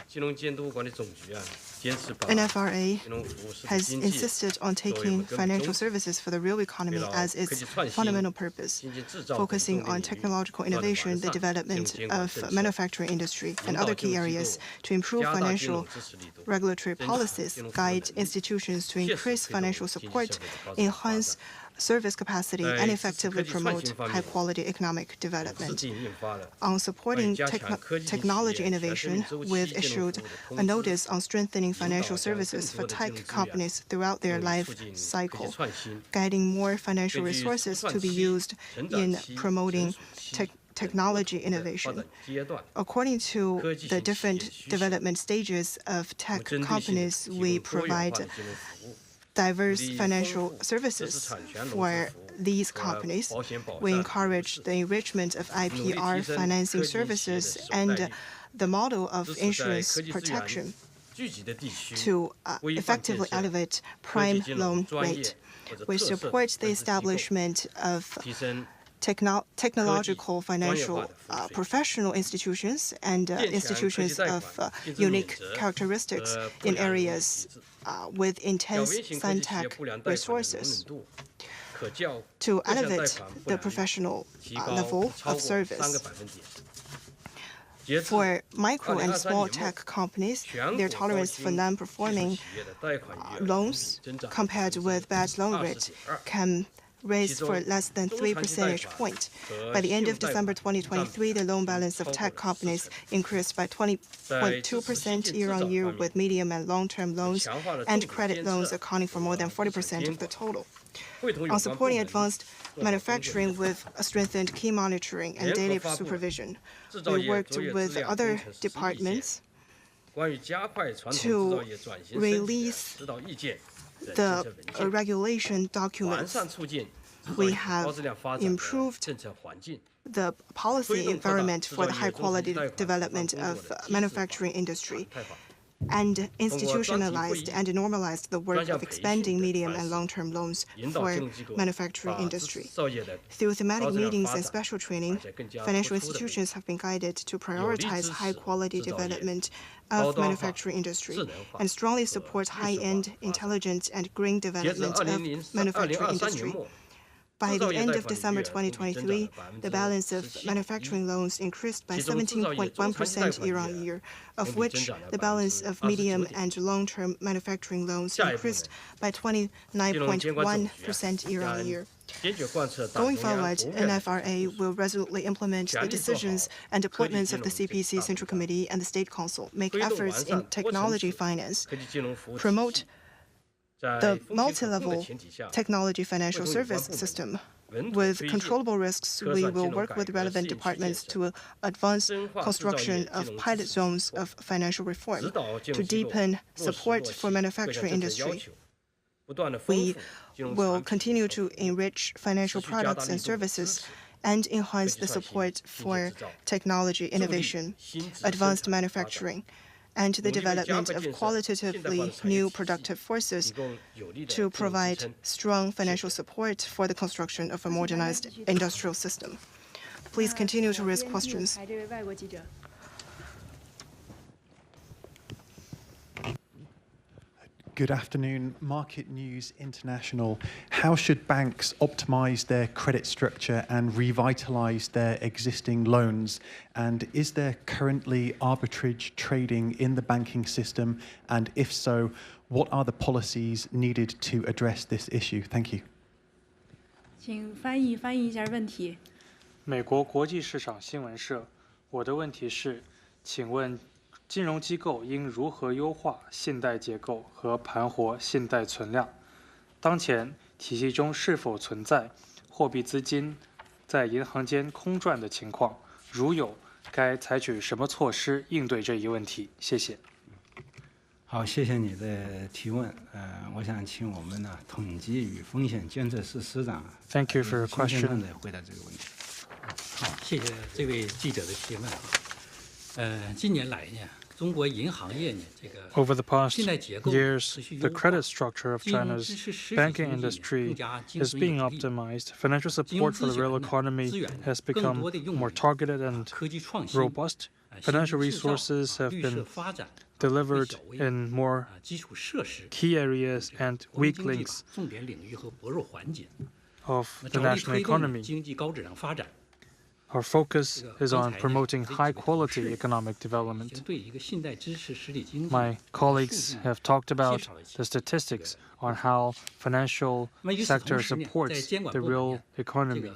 [SPEAKER 9] 金融监督管理总局坚持把
[SPEAKER 3] NFRA
[SPEAKER 9] 金融服务实体
[SPEAKER 3] has
[SPEAKER 9] 经济
[SPEAKER 3] insisted on
[SPEAKER 9] 作为我
[SPEAKER 3] taking
[SPEAKER 9] 们根本
[SPEAKER 3] financial
[SPEAKER 9] 宗旨，
[SPEAKER 3] services for the real
[SPEAKER 9] 为
[SPEAKER 3] economy
[SPEAKER 9] 了
[SPEAKER 3] as
[SPEAKER 9] 科
[SPEAKER 3] its
[SPEAKER 9] 技创新、
[SPEAKER 3] fundamental purpose,
[SPEAKER 9] 先进制造等
[SPEAKER 3] focusing
[SPEAKER 9] 重
[SPEAKER 3] on
[SPEAKER 9] 点领域
[SPEAKER 3] technological
[SPEAKER 9] 不断地
[SPEAKER 3] innovation,
[SPEAKER 9] 完
[SPEAKER 3] the
[SPEAKER 9] 善金
[SPEAKER 3] development
[SPEAKER 9] 融监管
[SPEAKER 3] of
[SPEAKER 9] 政策，
[SPEAKER 3] manufacturing industry,
[SPEAKER 9] 引
[SPEAKER 3] and
[SPEAKER 9] 导
[SPEAKER 3] other
[SPEAKER 9] 金
[SPEAKER 3] key
[SPEAKER 9] 融机
[SPEAKER 3] areas
[SPEAKER 9] 构
[SPEAKER 3] to improve
[SPEAKER 9] 加大金
[SPEAKER 3] financial
[SPEAKER 9] 融支持力度，
[SPEAKER 3] regulatory
[SPEAKER 9] 增强
[SPEAKER 3] policies,
[SPEAKER 9] 金融服务
[SPEAKER 3] guide
[SPEAKER 9] 能力，
[SPEAKER 3] institutions to
[SPEAKER 9] 切实
[SPEAKER 3] increase
[SPEAKER 9] 推动
[SPEAKER 3] financial
[SPEAKER 9] 经济
[SPEAKER 3] support,
[SPEAKER 9] 社会的高质量发
[SPEAKER 3] enhance
[SPEAKER 9] 展。
[SPEAKER 3] service capacity,
[SPEAKER 9] 在
[SPEAKER 3] and
[SPEAKER 9] 支持
[SPEAKER 3] effectively
[SPEAKER 9] 科技创
[SPEAKER 3] promote
[SPEAKER 9] 新方面，
[SPEAKER 3] high-quality economic
[SPEAKER 9] 制
[SPEAKER 3] development.
[SPEAKER 9] 定印发了
[SPEAKER 3] On supporting
[SPEAKER 9] 加强科技型企
[SPEAKER 3] technology
[SPEAKER 9] 业全生
[SPEAKER 3] innovation,
[SPEAKER 9] 命周期
[SPEAKER 3] we've
[SPEAKER 9] 金融
[SPEAKER 3] issued
[SPEAKER 9] 服务的
[SPEAKER 3] a
[SPEAKER 9] 通知，
[SPEAKER 3] notice on strengthening
[SPEAKER 9] 引导
[SPEAKER 3] financial
[SPEAKER 9] 将更
[SPEAKER 3] services
[SPEAKER 9] 多
[SPEAKER 3] for
[SPEAKER 9] 的金
[SPEAKER 3] tech
[SPEAKER 9] 融资源
[SPEAKER 3] companies throughout their
[SPEAKER 9] 用于
[SPEAKER 3] life
[SPEAKER 9] 促进科技
[SPEAKER 3] cycle,
[SPEAKER 9] 创新。
[SPEAKER 3] guiding more financial
[SPEAKER 9] 根据初
[SPEAKER 3] resources
[SPEAKER 9] 创
[SPEAKER 3] to be
[SPEAKER 9] 期、
[SPEAKER 3] used
[SPEAKER 9] 成长
[SPEAKER 3] in
[SPEAKER 9] 期、
[SPEAKER 3] promoting
[SPEAKER 9] 成熟期
[SPEAKER 3] technology
[SPEAKER 9] 等不同的发
[SPEAKER 3] innovation.
[SPEAKER 9] 展阶段，
[SPEAKER 3] According to
[SPEAKER 9] 科技
[SPEAKER 3] the
[SPEAKER 9] 型企业
[SPEAKER 3] different
[SPEAKER 9] 需求，
[SPEAKER 3] development stages of
[SPEAKER 9] 我
[SPEAKER 3] tech
[SPEAKER 9] 们针对性地
[SPEAKER 3] companies,
[SPEAKER 9] 提
[SPEAKER 3] we
[SPEAKER 9] 供多元化
[SPEAKER 3] provide
[SPEAKER 9] 的金融服务，
[SPEAKER 3] diverse
[SPEAKER 9] 鼓励
[SPEAKER 3] financial
[SPEAKER 9] 丰富知识
[SPEAKER 3] services
[SPEAKER 9] 产权融
[SPEAKER 3] for
[SPEAKER 9] 资服务
[SPEAKER 3] these
[SPEAKER 9] 和
[SPEAKER 3] companies.
[SPEAKER 9] 保险保
[SPEAKER 3] We
[SPEAKER 9] 障服务
[SPEAKER 3] encourage
[SPEAKER 9] 市
[SPEAKER 3] the enrichment of
[SPEAKER 9] 努力
[SPEAKER 3] IPR
[SPEAKER 9] 提升
[SPEAKER 3] financing
[SPEAKER 9] 科技企业的
[SPEAKER 3] services
[SPEAKER 9] 手贷
[SPEAKER 3] and
[SPEAKER 9] 率，
[SPEAKER 3] the model of
[SPEAKER 9] 支持在
[SPEAKER 3] insurance
[SPEAKER 9] 科技资源
[SPEAKER 3] protection
[SPEAKER 9] 聚集的地区
[SPEAKER 3] to
[SPEAKER 9] 规范建
[SPEAKER 3] effectively
[SPEAKER 9] 设
[SPEAKER 3] elevate
[SPEAKER 9] 科技
[SPEAKER 3] prime
[SPEAKER 9] 金融
[SPEAKER 3] loan
[SPEAKER 9] 专
[SPEAKER 3] rate.
[SPEAKER 9] 业或者
[SPEAKER 3] We
[SPEAKER 9] 特色
[SPEAKER 3] support the
[SPEAKER 9] 分支机构，
[SPEAKER 3] establishment of
[SPEAKER 9] 提升
[SPEAKER 3] technological
[SPEAKER 9] 专业化
[SPEAKER 3] financial
[SPEAKER 9] 的服务水平，
[SPEAKER 3] professional institutions and
[SPEAKER 9] 健全科技
[SPEAKER 3] institutions
[SPEAKER 9] 贷
[SPEAKER 3] of
[SPEAKER 9] 款、竞争免
[SPEAKER 3] unique
[SPEAKER 9] 责
[SPEAKER 3] characteristics
[SPEAKER 9] 和不
[SPEAKER 3] in
[SPEAKER 9] 良融资
[SPEAKER 3] areas
[SPEAKER 9] 机制，
[SPEAKER 3] with
[SPEAKER 9] 较
[SPEAKER 3] intense
[SPEAKER 9] 微型科技企业
[SPEAKER 3] fintech
[SPEAKER 9] 不良贷款的容
[SPEAKER 3] resources
[SPEAKER 9] 忍度可较
[SPEAKER 3] to
[SPEAKER 9] 各项贷
[SPEAKER 3] elevate
[SPEAKER 9] 款不
[SPEAKER 3] the
[SPEAKER 9] 良率
[SPEAKER 3] professional
[SPEAKER 9] 提高
[SPEAKER 3] level
[SPEAKER 9] 超
[SPEAKER 3] of
[SPEAKER 9] 过3
[SPEAKER 3] service.
[SPEAKER 9] 个百分点。截至
[SPEAKER 3] For micro and
[SPEAKER 9] 2023
[SPEAKER 3] small
[SPEAKER 9] 年末，
[SPEAKER 3] tech companies,
[SPEAKER 9] 全
[SPEAKER 3] their
[SPEAKER 9] 国高
[SPEAKER 3] tolerance for
[SPEAKER 9] 新技术
[SPEAKER 3] non-performing
[SPEAKER 9] 企业的贷款余额
[SPEAKER 3] loans
[SPEAKER 9] 增长
[SPEAKER 3] compared with bad loan rate
[SPEAKER 9] 20.2%。
[SPEAKER 3] can raise for less than 3 percentage points. By the end of December 2023, the loan balance of tech companies increased by 20.2% year-on-year, with medium and long-term loans and credit loans accounting for more than 40% of the total. On supporting advanced manufacturing with a strengthened key monitoring and daily supervision, we worked with other departments
[SPEAKER 9] 关于加快传统制
[SPEAKER 3] to
[SPEAKER 9] 造业转型升级的
[SPEAKER 3] release
[SPEAKER 9] 指导意见
[SPEAKER 3] the regulation documents, we have improved the policy environment for the high-quality development of manufacturing industry, and institutionalized and normalized the work of expanding medium and long-term loans for manufacturing industry. Through thematic meetings and special training, financial institutions have been guided to prioritize high-quality development of manufacturing industry and strongly support high-end, intelligent, and green development of manufacturing industry. By the end of December 2023, the balance of manufacturing loans increased by 17.1% year-on-year, of which the balance of medium and long-term manufacturing loans increased by 29.1% year-on-year. Going forward, NFRA will resolutely implement the decisions and appointments of the CPC Central Committee and the State Council, make efforts in technology finance, promote the multi-level technology financial service system. With controllable risks, we will work with relevant departments to advance construction of pilot zones of financial reform, to deepen support for manufacturing industry. We will continue to enrich financial products and services and enhance the support for technology innovation, advanced manufacturing, and the development of qualitatively new productive forces to provide strong financial support for the construction of a modernized industrial system. Please continue to raise questions.
[SPEAKER 10] Good afternoon. Market News International. How should banks optimize their credit structure and revitalize their existing loans? And is there currently arbitrage trading in the banking system? And if so, what are the policies needed to address this issue? Thank you.
[SPEAKER 2] 请翻译一下问题。
[SPEAKER 5] 美国国际市场新闻社，我的问题是，请问金融机构应如何优化信贷结构和盘活信贷存量？当前体系中是否存在货币资金在银行间空转的情况？如有，该采取什么措施应对这一问题？谢谢。
[SPEAKER 7] 好，谢谢你的提问。我想请我们的统计与风险监测司司长
[SPEAKER 5] Thank you for your question.
[SPEAKER 7] 回答这个问题。
[SPEAKER 11] 好，谢谢这位记者的提问。近年来呢，中国银行业呢，这个
[SPEAKER 5] Over the past
[SPEAKER 11] 信贷结构
[SPEAKER 5] years, the credit structure of China's banking industry is being optimized. Financial support for the real economy has become more targeted and robust. Financial resources have been delivered in more key areas and weak links of the national economy. Our focus is on promoting high-quality economic development. My colleagues have talked about the statistics on how financial sector supports the real economy.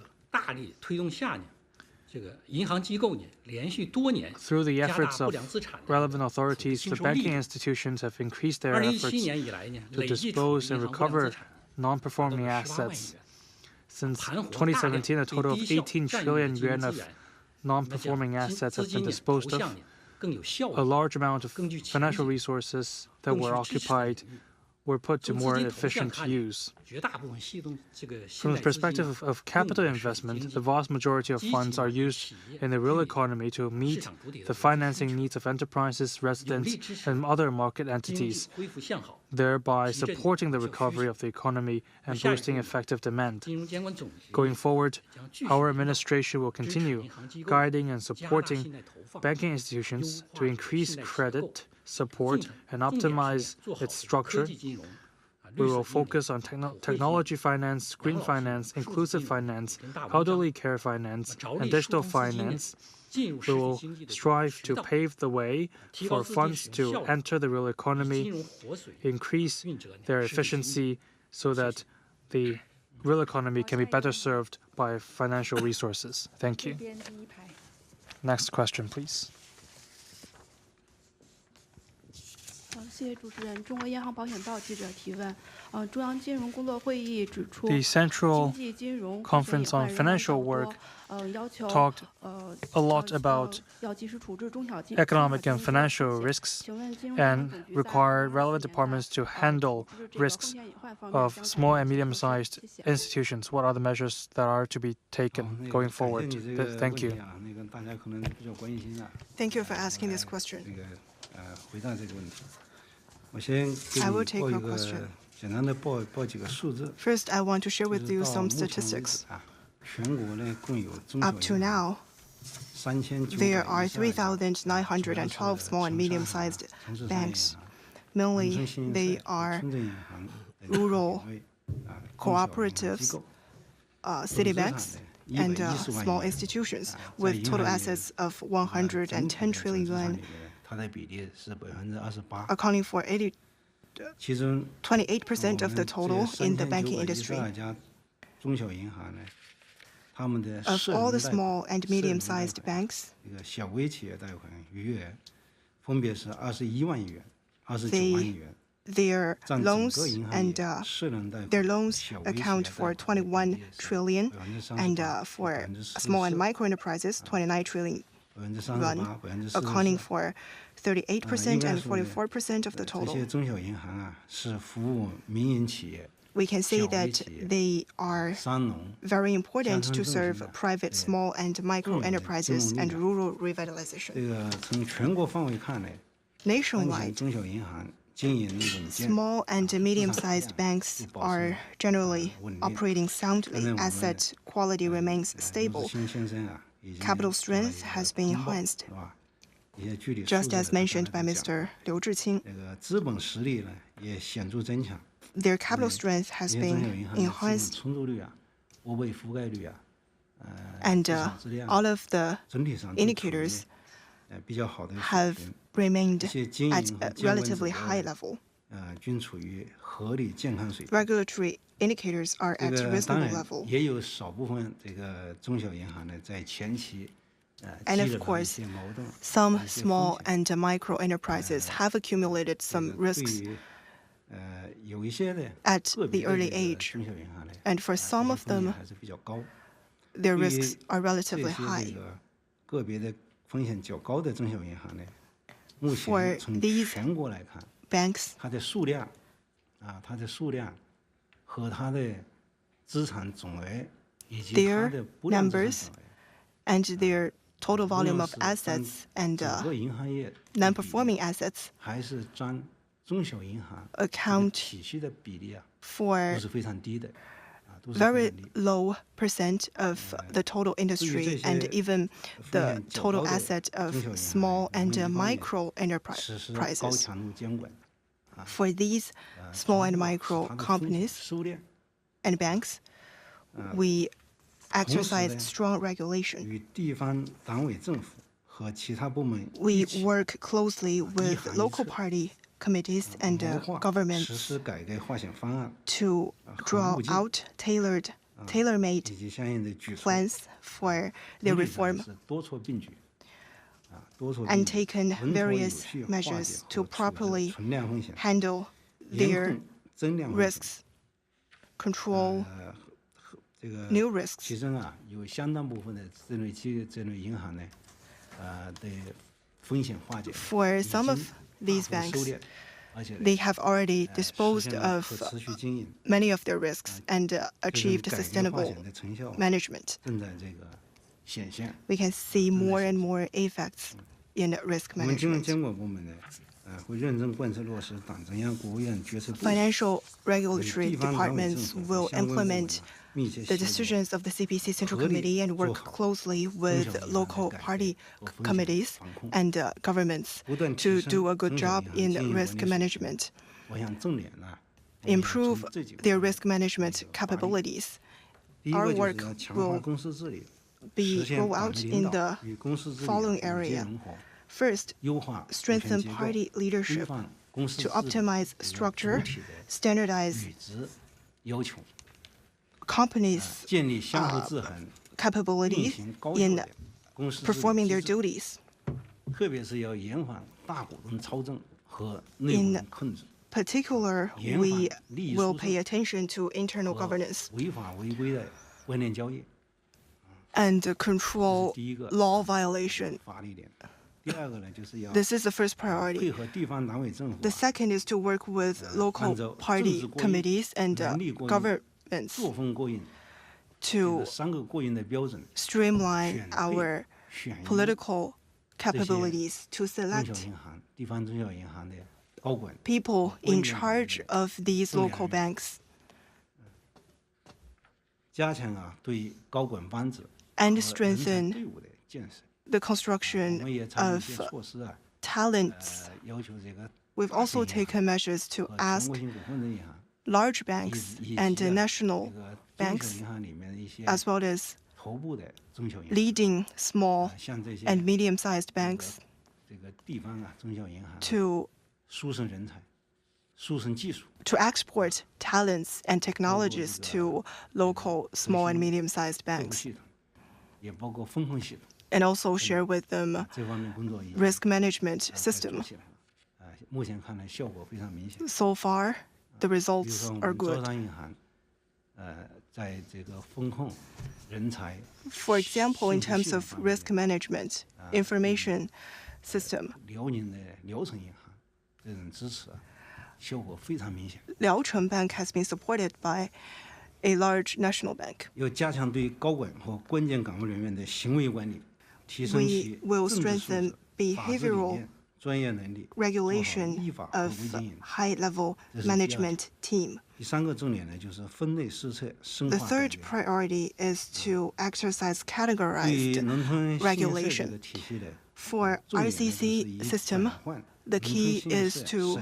[SPEAKER 5] Through the efforts of relevant authorities, the banking institutions have increased their efforts to dispose and recover non-performing assets. Since 2017, a total of 18 trillion yuan of non-performing assets have been disposed of. A large amount of financial resources that were occupied were put to more efficient use. From the perspective of capital investment, the vast majority of funds are used in the real economy to meet the financing needs of enterprises, residents, and other market entities, thereby supporting the recovery of the economy and boosting effective demand. Going forward, our administration will continue guiding and supporting banking institutions to increase credit support and optimize its structure. We will focus on technology finance, green finance, inclusive finance, elderly care finance, and digital finance. We will strive to pave the way for funds to enter the real economy, increase their efficiency so that the real economy can be better served by financial resources. Thank you. Next question, please.
[SPEAKER 12] 谢谢主持人。中国央行保险报记者提问：中央金融工作会议指出，
[SPEAKER 5] The Central
[SPEAKER 12] 经济金融
[SPEAKER 5] Conference on Financial Work talked a lot about
[SPEAKER 12] 要及时处置中小金
[SPEAKER 5] economic and financial risks and required relevant departments to handle risks of small and medium-sized institutions. What are the measures that are to be taken going forward? Thank you.
[SPEAKER 3] Thank you for asking this question.
[SPEAKER 7] 回答这个问题。我先给
[SPEAKER 3] I
[SPEAKER 7] 你
[SPEAKER 3] will take
[SPEAKER 7] 报一
[SPEAKER 3] your
[SPEAKER 7] 个
[SPEAKER 3] question.
[SPEAKER 7] 简单的报几个数字。
[SPEAKER 3] First, I want to share
[SPEAKER 7] 就
[SPEAKER 3] with
[SPEAKER 7] 是
[SPEAKER 3] you
[SPEAKER 7] 到
[SPEAKER 3] some
[SPEAKER 7] 目前为
[SPEAKER 3] statistics.
[SPEAKER 7] 止啊，全国呢共有中
[SPEAKER 3] Up
[SPEAKER 7] 小
[SPEAKER 3] to
[SPEAKER 7] 银行
[SPEAKER 3] now,
[SPEAKER 7] 3912
[SPEAKER 3] there are 3,912 small and medium-sized banks. Mainly, they are rural cooperative city banks and small institutions with total assets of 110 trillion yuan,
[SPEAKER 7] 它的比例是28%，
[SPEAKER 3] accounting for
[SPEAKER 7] 其中
[SPEAKER 3] 28% of the total in the banking industry.
[SPEAKER 7] 3912家中小银行呢，他们的
[SPEAKER 3] Of
[SPEAKER 7] 涉
[SPEAKER 3] all the
[SPEAKER 7] 农贷
[SPEAKER 3] small
[SPEAKER 7] 款
[SPEAKER 3] and medium-sized banks,
[SPEAKER 7] 这个小微企业贷款余额分别是21万亿元、29万亿元。
[SPEAKER 3] their
[SPEAKER 7] 占整
[SPEAKER 3] loans
[SPEAKER 7] 个银行
[SPEAKER 3] and
[SPEAKER 7] 业涉农贷
[SPEAKER 3] their
[SPEAKER 7] 款
[SPEAKER 3] loans
[SPEAKER 7] 小微企业
[SPEAKER 3] account
[SPEAKER 7] 贷
[SPEAKER 3] for
[SPEAKER 7] 款的比
[SPEAKER 3] 21
[SPEAKER 7] 例是
[SPEAKER 3] trillion, and
[SPEAKER 7] 38%、
[SPEAKER 3] for small and micro enterprises, 29 trillion yuan, accounting for 38% and 44% of the
[SPEAKER 7] 这
[SPEAKER 3] total.
[SPEAKER 7] 些中小银行啊，是服务民营企业、
[SPEAKER 3] We can say that they are
[SPEAKER 7] 商农、
[SPEAKER 3] very important to
[SPEAKER 7] 乡村振兴
[SPEAKER 3] serve
[SPEAKER 7] 的
[SPEAKER 3] private, small, and micro enterprises and rural revitalization.
[SPEAKER 7] 这个从全国范围看呢，当前
[SPEAKER 3] Nationwide,
[SPEAKER 7] 中小银行经营稳健，
[SPEAKER 3] small and medium-sized banks are generally operating soundly. Asset quality remains
[SPEAKER 7] 刘志
[SPEAKER 3] stable.
[SPEAKER 7] 新先生啊，已经
[SPEAKER 3] Capital strength has been
[SPEAKER 7] 通报
[SPEAKER 3] enhanced,
[SPEAKER 7] 是吧？一些具体数
[SPEAKER 3] just
[SPEAKER 7] 字
[SPEAKER 3] as
[SPEAKER 7] 呢
[SPEAKER 3] mentioned
[SPEAKER 7] 刚
[SPEAKER 3] by
[SPEAKER 7] 才讲
[SPEAKER 3] Mr. Liu Zhiqing.
[SPEAKER 7] 这个资本实力呢也显著增强。
[SPEAKER 3] Their capital strength has
[SPEAKER 7] 这些中小
[SPEAKER 3] been
[SPEAKER 7] 银行的资本
[SPEAKER 3] enhanced,
[SPEAKER 7] 充足率啊、窝位覆盖率啊、
[SPEAKER 3] and
[SPEAKER 7] 资产质量
[SPEAKER 3] all of the
[SPEAKER 7] 整体上都处于
[SPEAKER 3] indicators
[SPEAKER 7] 比较好的水
[SPEAKER 3] have
[SPEAKER 7] 平，
[SPEAKER 3] remained
[SPEAKER 7] 一些经
[SPEAKER 3] at
[SPEAKER 7] 营和
[SPEAKER 3] a
[SPEAKER 7] 监管指
[SPEAKER 3] relatively
[SPEAKER 7] 标
[SPEAKER 3] high level.
[SPEAKER 7] 均处于合理健康水平。
[SPEAKER 3] Regulatory indicators are
[SPEAKER 7] 这
[SPEAKER 3] at
[SPEAKER 7] 个当
[SPEAKER 3] reasonable
[SPEAKER 7] 然
[SPEAKER 3] level.
[SPEAKER 7] 也有少部分这个中小银行呢，在前期积
[SPEAKER 3] And
[SPEAKER 7] 累
[SPEAKER 3] of
[SPEAKER 7] 了一
[SPEAKER 3] course,
[SPEAKER 7] 些矛盾，
[SPEAKER 3] some
[SPEAKER 7] 一些风
[SPEAKER 3] small
[SPEAKER 7] 险
[SPEAKER 3] and micro enterprises have accumulated
[SPEAKER 7] 这
[SPEAKER 3] some
[SPEAKER 7] 个
[SPEAKER 3] risks
[SPEAKER 7] 对于有一些的
[SPEAKER 3] at
[SPEAKER 7] 个
[SPEAKER 3] the
[SPEAKER 7] 别的
[SPEAKER 3] early
[SPEAKER 7] 这个
[SPEAKER 3] age,
[SPEAKER 7] 中小银行呢，
[SPEAKER 3] and for
[SPEAKER 7] 这
[SPEAKER 3] some
[SPEAKER 7] 些
[SPEAKER 3] of
[SPEAKER 7] 风险
[SPEAKER 3] them,
[SPEAKER 7] 还是比较高。
[SPEAKER 3] their
[SPEAKER 7] 对于
[SPEAKER 3] risks are
[SPEAKER 7] 这
[SPEAKER 3] relatively
[SPEAKER 7] 些
[SPEAKER 3] high.
[SPEAKER 7] 这个个别的风险较高的中小银行呢，目
[SPEAKER 3] For
[SPEAKER 7] 前从
[SPEAKER 3] these
[SPEAKER 7] 全国来看，
[SPEAKER 3] Banks,
[SPEAKER 7] 它的数量和它的资产总额以及它
[SPEAKER 3] their
[SPEAKER 7] 的不良资产
[SPEAKER 3] numbers
[SPEAKER 7] 总额。
[SPEAKER 3] and their total
[SPEAKER 7] 无
[SPEAKER 3] volume
[SPEAKER 7] 论
[SPEAKER 3] of
[SPEAKER 7] 是占
[SPEAKER 3] assets and
[SPEAKER 7] 整个银行业
[SPEAKER 3] non-performing assets
[SPEAKER 7] 还是占中小银行
[SPEAKER 3] account
[SPEAKER 7] 体系的比例啊，
[SPEAKER 3] for
[SPEAKER 7] 都是非常低的，都是非常
[SPEAKER 3] very
[SPEAKER 7] 低。
[SPEAKER 3] low percent of the total industry and even the total asset of small and micro
[SPEAKER 7] 实施高
[SPEAKER 3] enterprises.
[SPEAKER 7] 强度监管，
[SPEAKER 3] For these small and micro
[SPEAKER 7] 它的风险
[SPEAKER 3] companies
[SPEAKER 7] 收敛，
[SPEAKER 3] and banks, we exercise strong regulation.
[SPEAKER 7] 与地方党委政府和其他部门
[SPEAKER 3] We
[SPEAKER 7] 一起
[SPEAKER 3] work closely with local party committees and
[SPEAKER 7] 谋划实
[SPEAKER 3] governments
[SPEAKER 7] 施改革划选方案
[SPEAKER 3] to draw out tailor-made
[SPEAKER 7] 以及相应的举措，
[SPEAKER 3] plans for their
[SPEAKER 7] 总体上
[SPEAKER 3] reform
[SPEAKER 7] 是多措并举，多措
[SPEAKER 3] and
[SPEAKER 7] 并举，
[SPEAKER 3] taken
[SPEAKER 7] 稳妥有
[SPEAKER 3] various
[SPEAKER 7] 序化解
[SPEAKER 3] measures
[SPEAKER 7] 和
[SPEAKER 3] to
[SPEAKER 7] 处置
[SPEAKER 3] properly
[SPEAKER 7] 存量风险，
[SPEAKER 3] handle
[SPEAKER 7] 严
[SPEAKER 3] their
[SPEAKER 7] 控增量风险。
[SPEAKER 3] risks, control
[SPEAKER 7] 这个
[SPEAKER 3] new risks.
[SPEAKER 7] 其中啊，有相当部分的这类银行呢，的风险化解
[SPEAKER 3] For
[SPEAKER 7] 已
[SPEAKER 3] some of
[SPEAKER 7] 经
[SPEAKER 3] these
[SPEAKER 7] 大幅收
[SPEAKER 3] banks,
[SPEAKER 7] 敛，而且呢
[SPEAKER 3] they have already
[SPEAKER 7] 实
[SPEAKER 3] disposed
[SPEAKER 7] 现了
[SPEAKER 3] of
[SPEAKER 7] 可持续经营，
[SPEAKER 3] many of their risks and
[SPEAKER 7] 这种
[SPEAKER 3] achieved
[SPEAKER 7] 改革化
[SPEAKER 3] sustainable
[SPEAKER 7] 险的成效
[SPEAKER 3] management.
[SPEAKER 7] 正在这个显现。
[SPEAKER 3] We can see more and more effects in risk
[SPEAKER 7] 我们金融
[SPEAKER 3] management.
[SPEAKER 7] 监管部门呢，会认真贯彻落实党中央、国务院决策部署，
[SPEAKER 3] Financial
[SPEAKER 7] 与
[SPEAKER 3] regulatory
[SPEAKER 7] 地方党委政
[SPEAKER 3] departments
[SPEAKER 7] 府和
[SPEAKER 3] will
[SPEAKER 7] 相关部门
[SPEAKER 3] implement
[SPEAKER 7] 密切
[SPEAKER 3] the
[SPEAKER 7] 协作，
[SPEAKER 3] decisions of the CPC Central
[SPEAKER 7] 合理
[SPEAKER 3] Committee and work
[SPEAKER 7] 做好
[SPEAKER 3] closely
[SPEAKER 7] 中
[SPEAKER 3] with
[SPEAKER 7] 小银行的
[SPEAKER 3] local
[SPEAKER 7] 改革
[SPEAKER 3] party
[SPEAKER 7] 和风险
[SPEAKER 3] committees
[SPEAKER 7] 防控，
[SPEAKER 3] and governments
[SPEAKER 7] 不断
[SPEAKER 3] to
[SPEAKER 7] 提升
[SPEAKER 3] do a good
[SPEAKER 7] 中小
[SPEAKER 3] job
[SPEAKER 7] 银
[SPEAKER 3] in
[SPEAKER 7] 行经营管
[SPEAKER 3] risk
[SPEAKER 7] 理水平。
[SPEAKER 3] management,
[SPEAKER 7] 我想重点呢，我们要
[SPEAKER 3] improve
[SPEAKER 7] 从这几个
[SPEAKER 3] their
[SPEAKER 7] 方面
[SPEAKER 3] risk management
[SPEAKER 7] 这个发力
[SPEAKER 3] capabilities.
[SPEAKER 7] 第一
[SPEAKER 3] Our
[SPEAKER 7] 个就是
[SPEAKER 3] work
[SPEAKER 7] 要强化
[SPEAKER 3] will
[SPEAKER 7] 公司治理，
[SPEAKER 3] be
[SPEAKER 7] 实现
[SPEAKER 3] rolled
[SPEAKER 7] 党
[SPEAKER 3] out
[SPEAKER 7] 的
[SPEAKER 3] in
[SPEAKER 7] 领
[SPEAKER 3] the
[SPEAKER 7] 导与公司治理
[SPEAKER 3] following
[SPEAKER 7] 有机
[SPEAKER 3] area.
[SPEAKER 7] 融合，
[SPEAKER 3] First,
[SPEAKER 7] 优化股
[SPEAKER 3] strengthen
[SPEAKER 7] 权结构，
[SPEAKER 3] party
[SPEAKER 7] 规
[SPEAKER 3] leadership
[SPEAKER 7] 范公司
[SPEAKER 3] to
[SPEAKER 7] 治理
[SPEAKER 3] optimize
[SPEAKER 7] 这个
[SPEAKER 3] structure,
[SPEAKER 7] 主体的
[SPEAKER 3] standardize
[SPEAKER 7] 履职要求，
[SPEAKER 3] companies'
[SPEAKER 7] 建立相互制衡、并
[SPEAKER 3] capabilities
[SPEAKER 7] 行高效
[SPEAKER 3] in
[SPEAKER 7] 的公司治理
[SPEAKER 3] performing
[SPEAKER 7] 机
[SPEAKER 3] their
[SPEAKER 7] 制，
[SPEAKER 3] duties.
[SPEAKER 7] 特别是要延缓大股东超证
[SPEAKER 3] In particular, we will pay attention to internal governance and control law violation. This is the first priority. The second is to work with local party committees and governments to streamline our political capabilities to select people in charge of these local banks and strengthen the construction of talents. We've also taken measures to ask large banks and national banks, as well as leading small and medium-sized banks, to export talents and technologies to local small and medium-sized banks, and also share with them risk management system. So far, the results are good. For example, in terms of risk management, information system, Liaocheng Bank has been supported by a large national bank. We will strengthen behavioral regulation of high-level management team. The third priority is to exercise categorized regulation. For RCC system, the key is to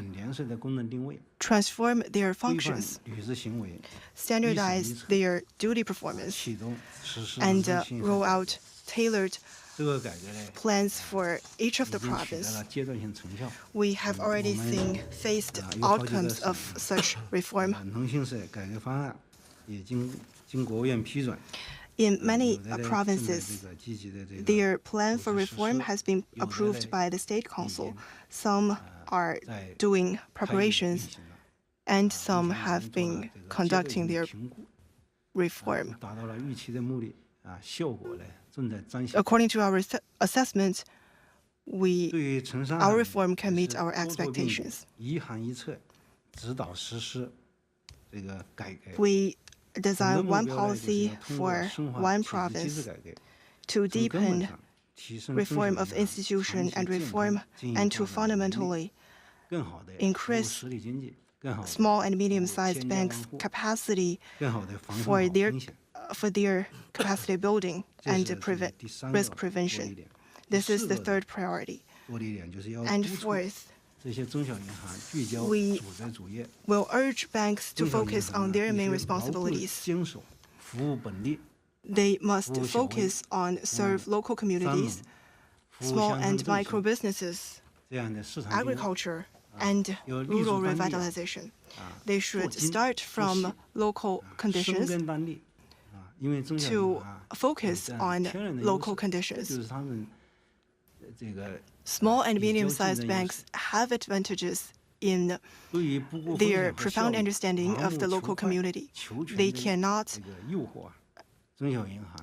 [SPEAKER 3] transform their functions, standardize their duty performance, and roll out tailored plans for each of the provinces. We have already seen phased outcomes of such reform. In many provinces, their plan for reform has been approved by the State Council. Some are doing preparations, and some have been conducting their reform. According to our assessment, our reform can meet our expectations. We design one policy for one province to deepen reform of institution and reform, and to fundamentally increase small and medium-sized banks' capacity for their capacity building and risk prevention. This is the third priority. And fourth, we will urge banks to focus on their main responsibilities. They must focus on serve local communities, small and micro businesses, agriculture, and rural revitalization. They should start from local conditions to focus on local conditions. Small and medium-sized banks have advantages in their profound understanding of the local community. They cannot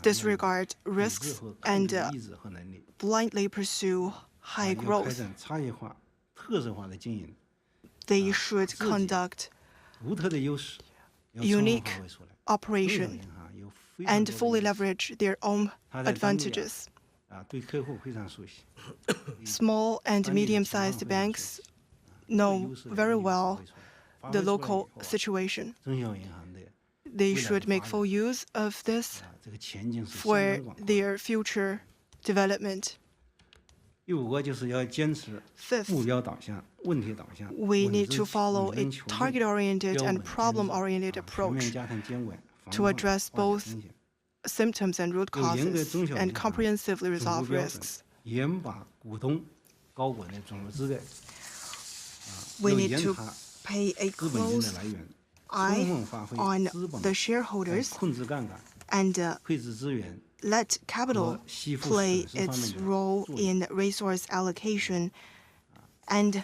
[SPEAKER 3] disregard risks and blindly pursue high growth. They should conduct unique operation and fully leverage their own advantages. Small and medium-sized banks know very well the local situation. They should make full use of this for their future development. Fifth, we need to follow a target-oriented and problem-oriented approach to address both symptoms and root causes and comprehensively resolve risks. We need to pay a close eye on the shareholders and let capital play its role in resource allocation and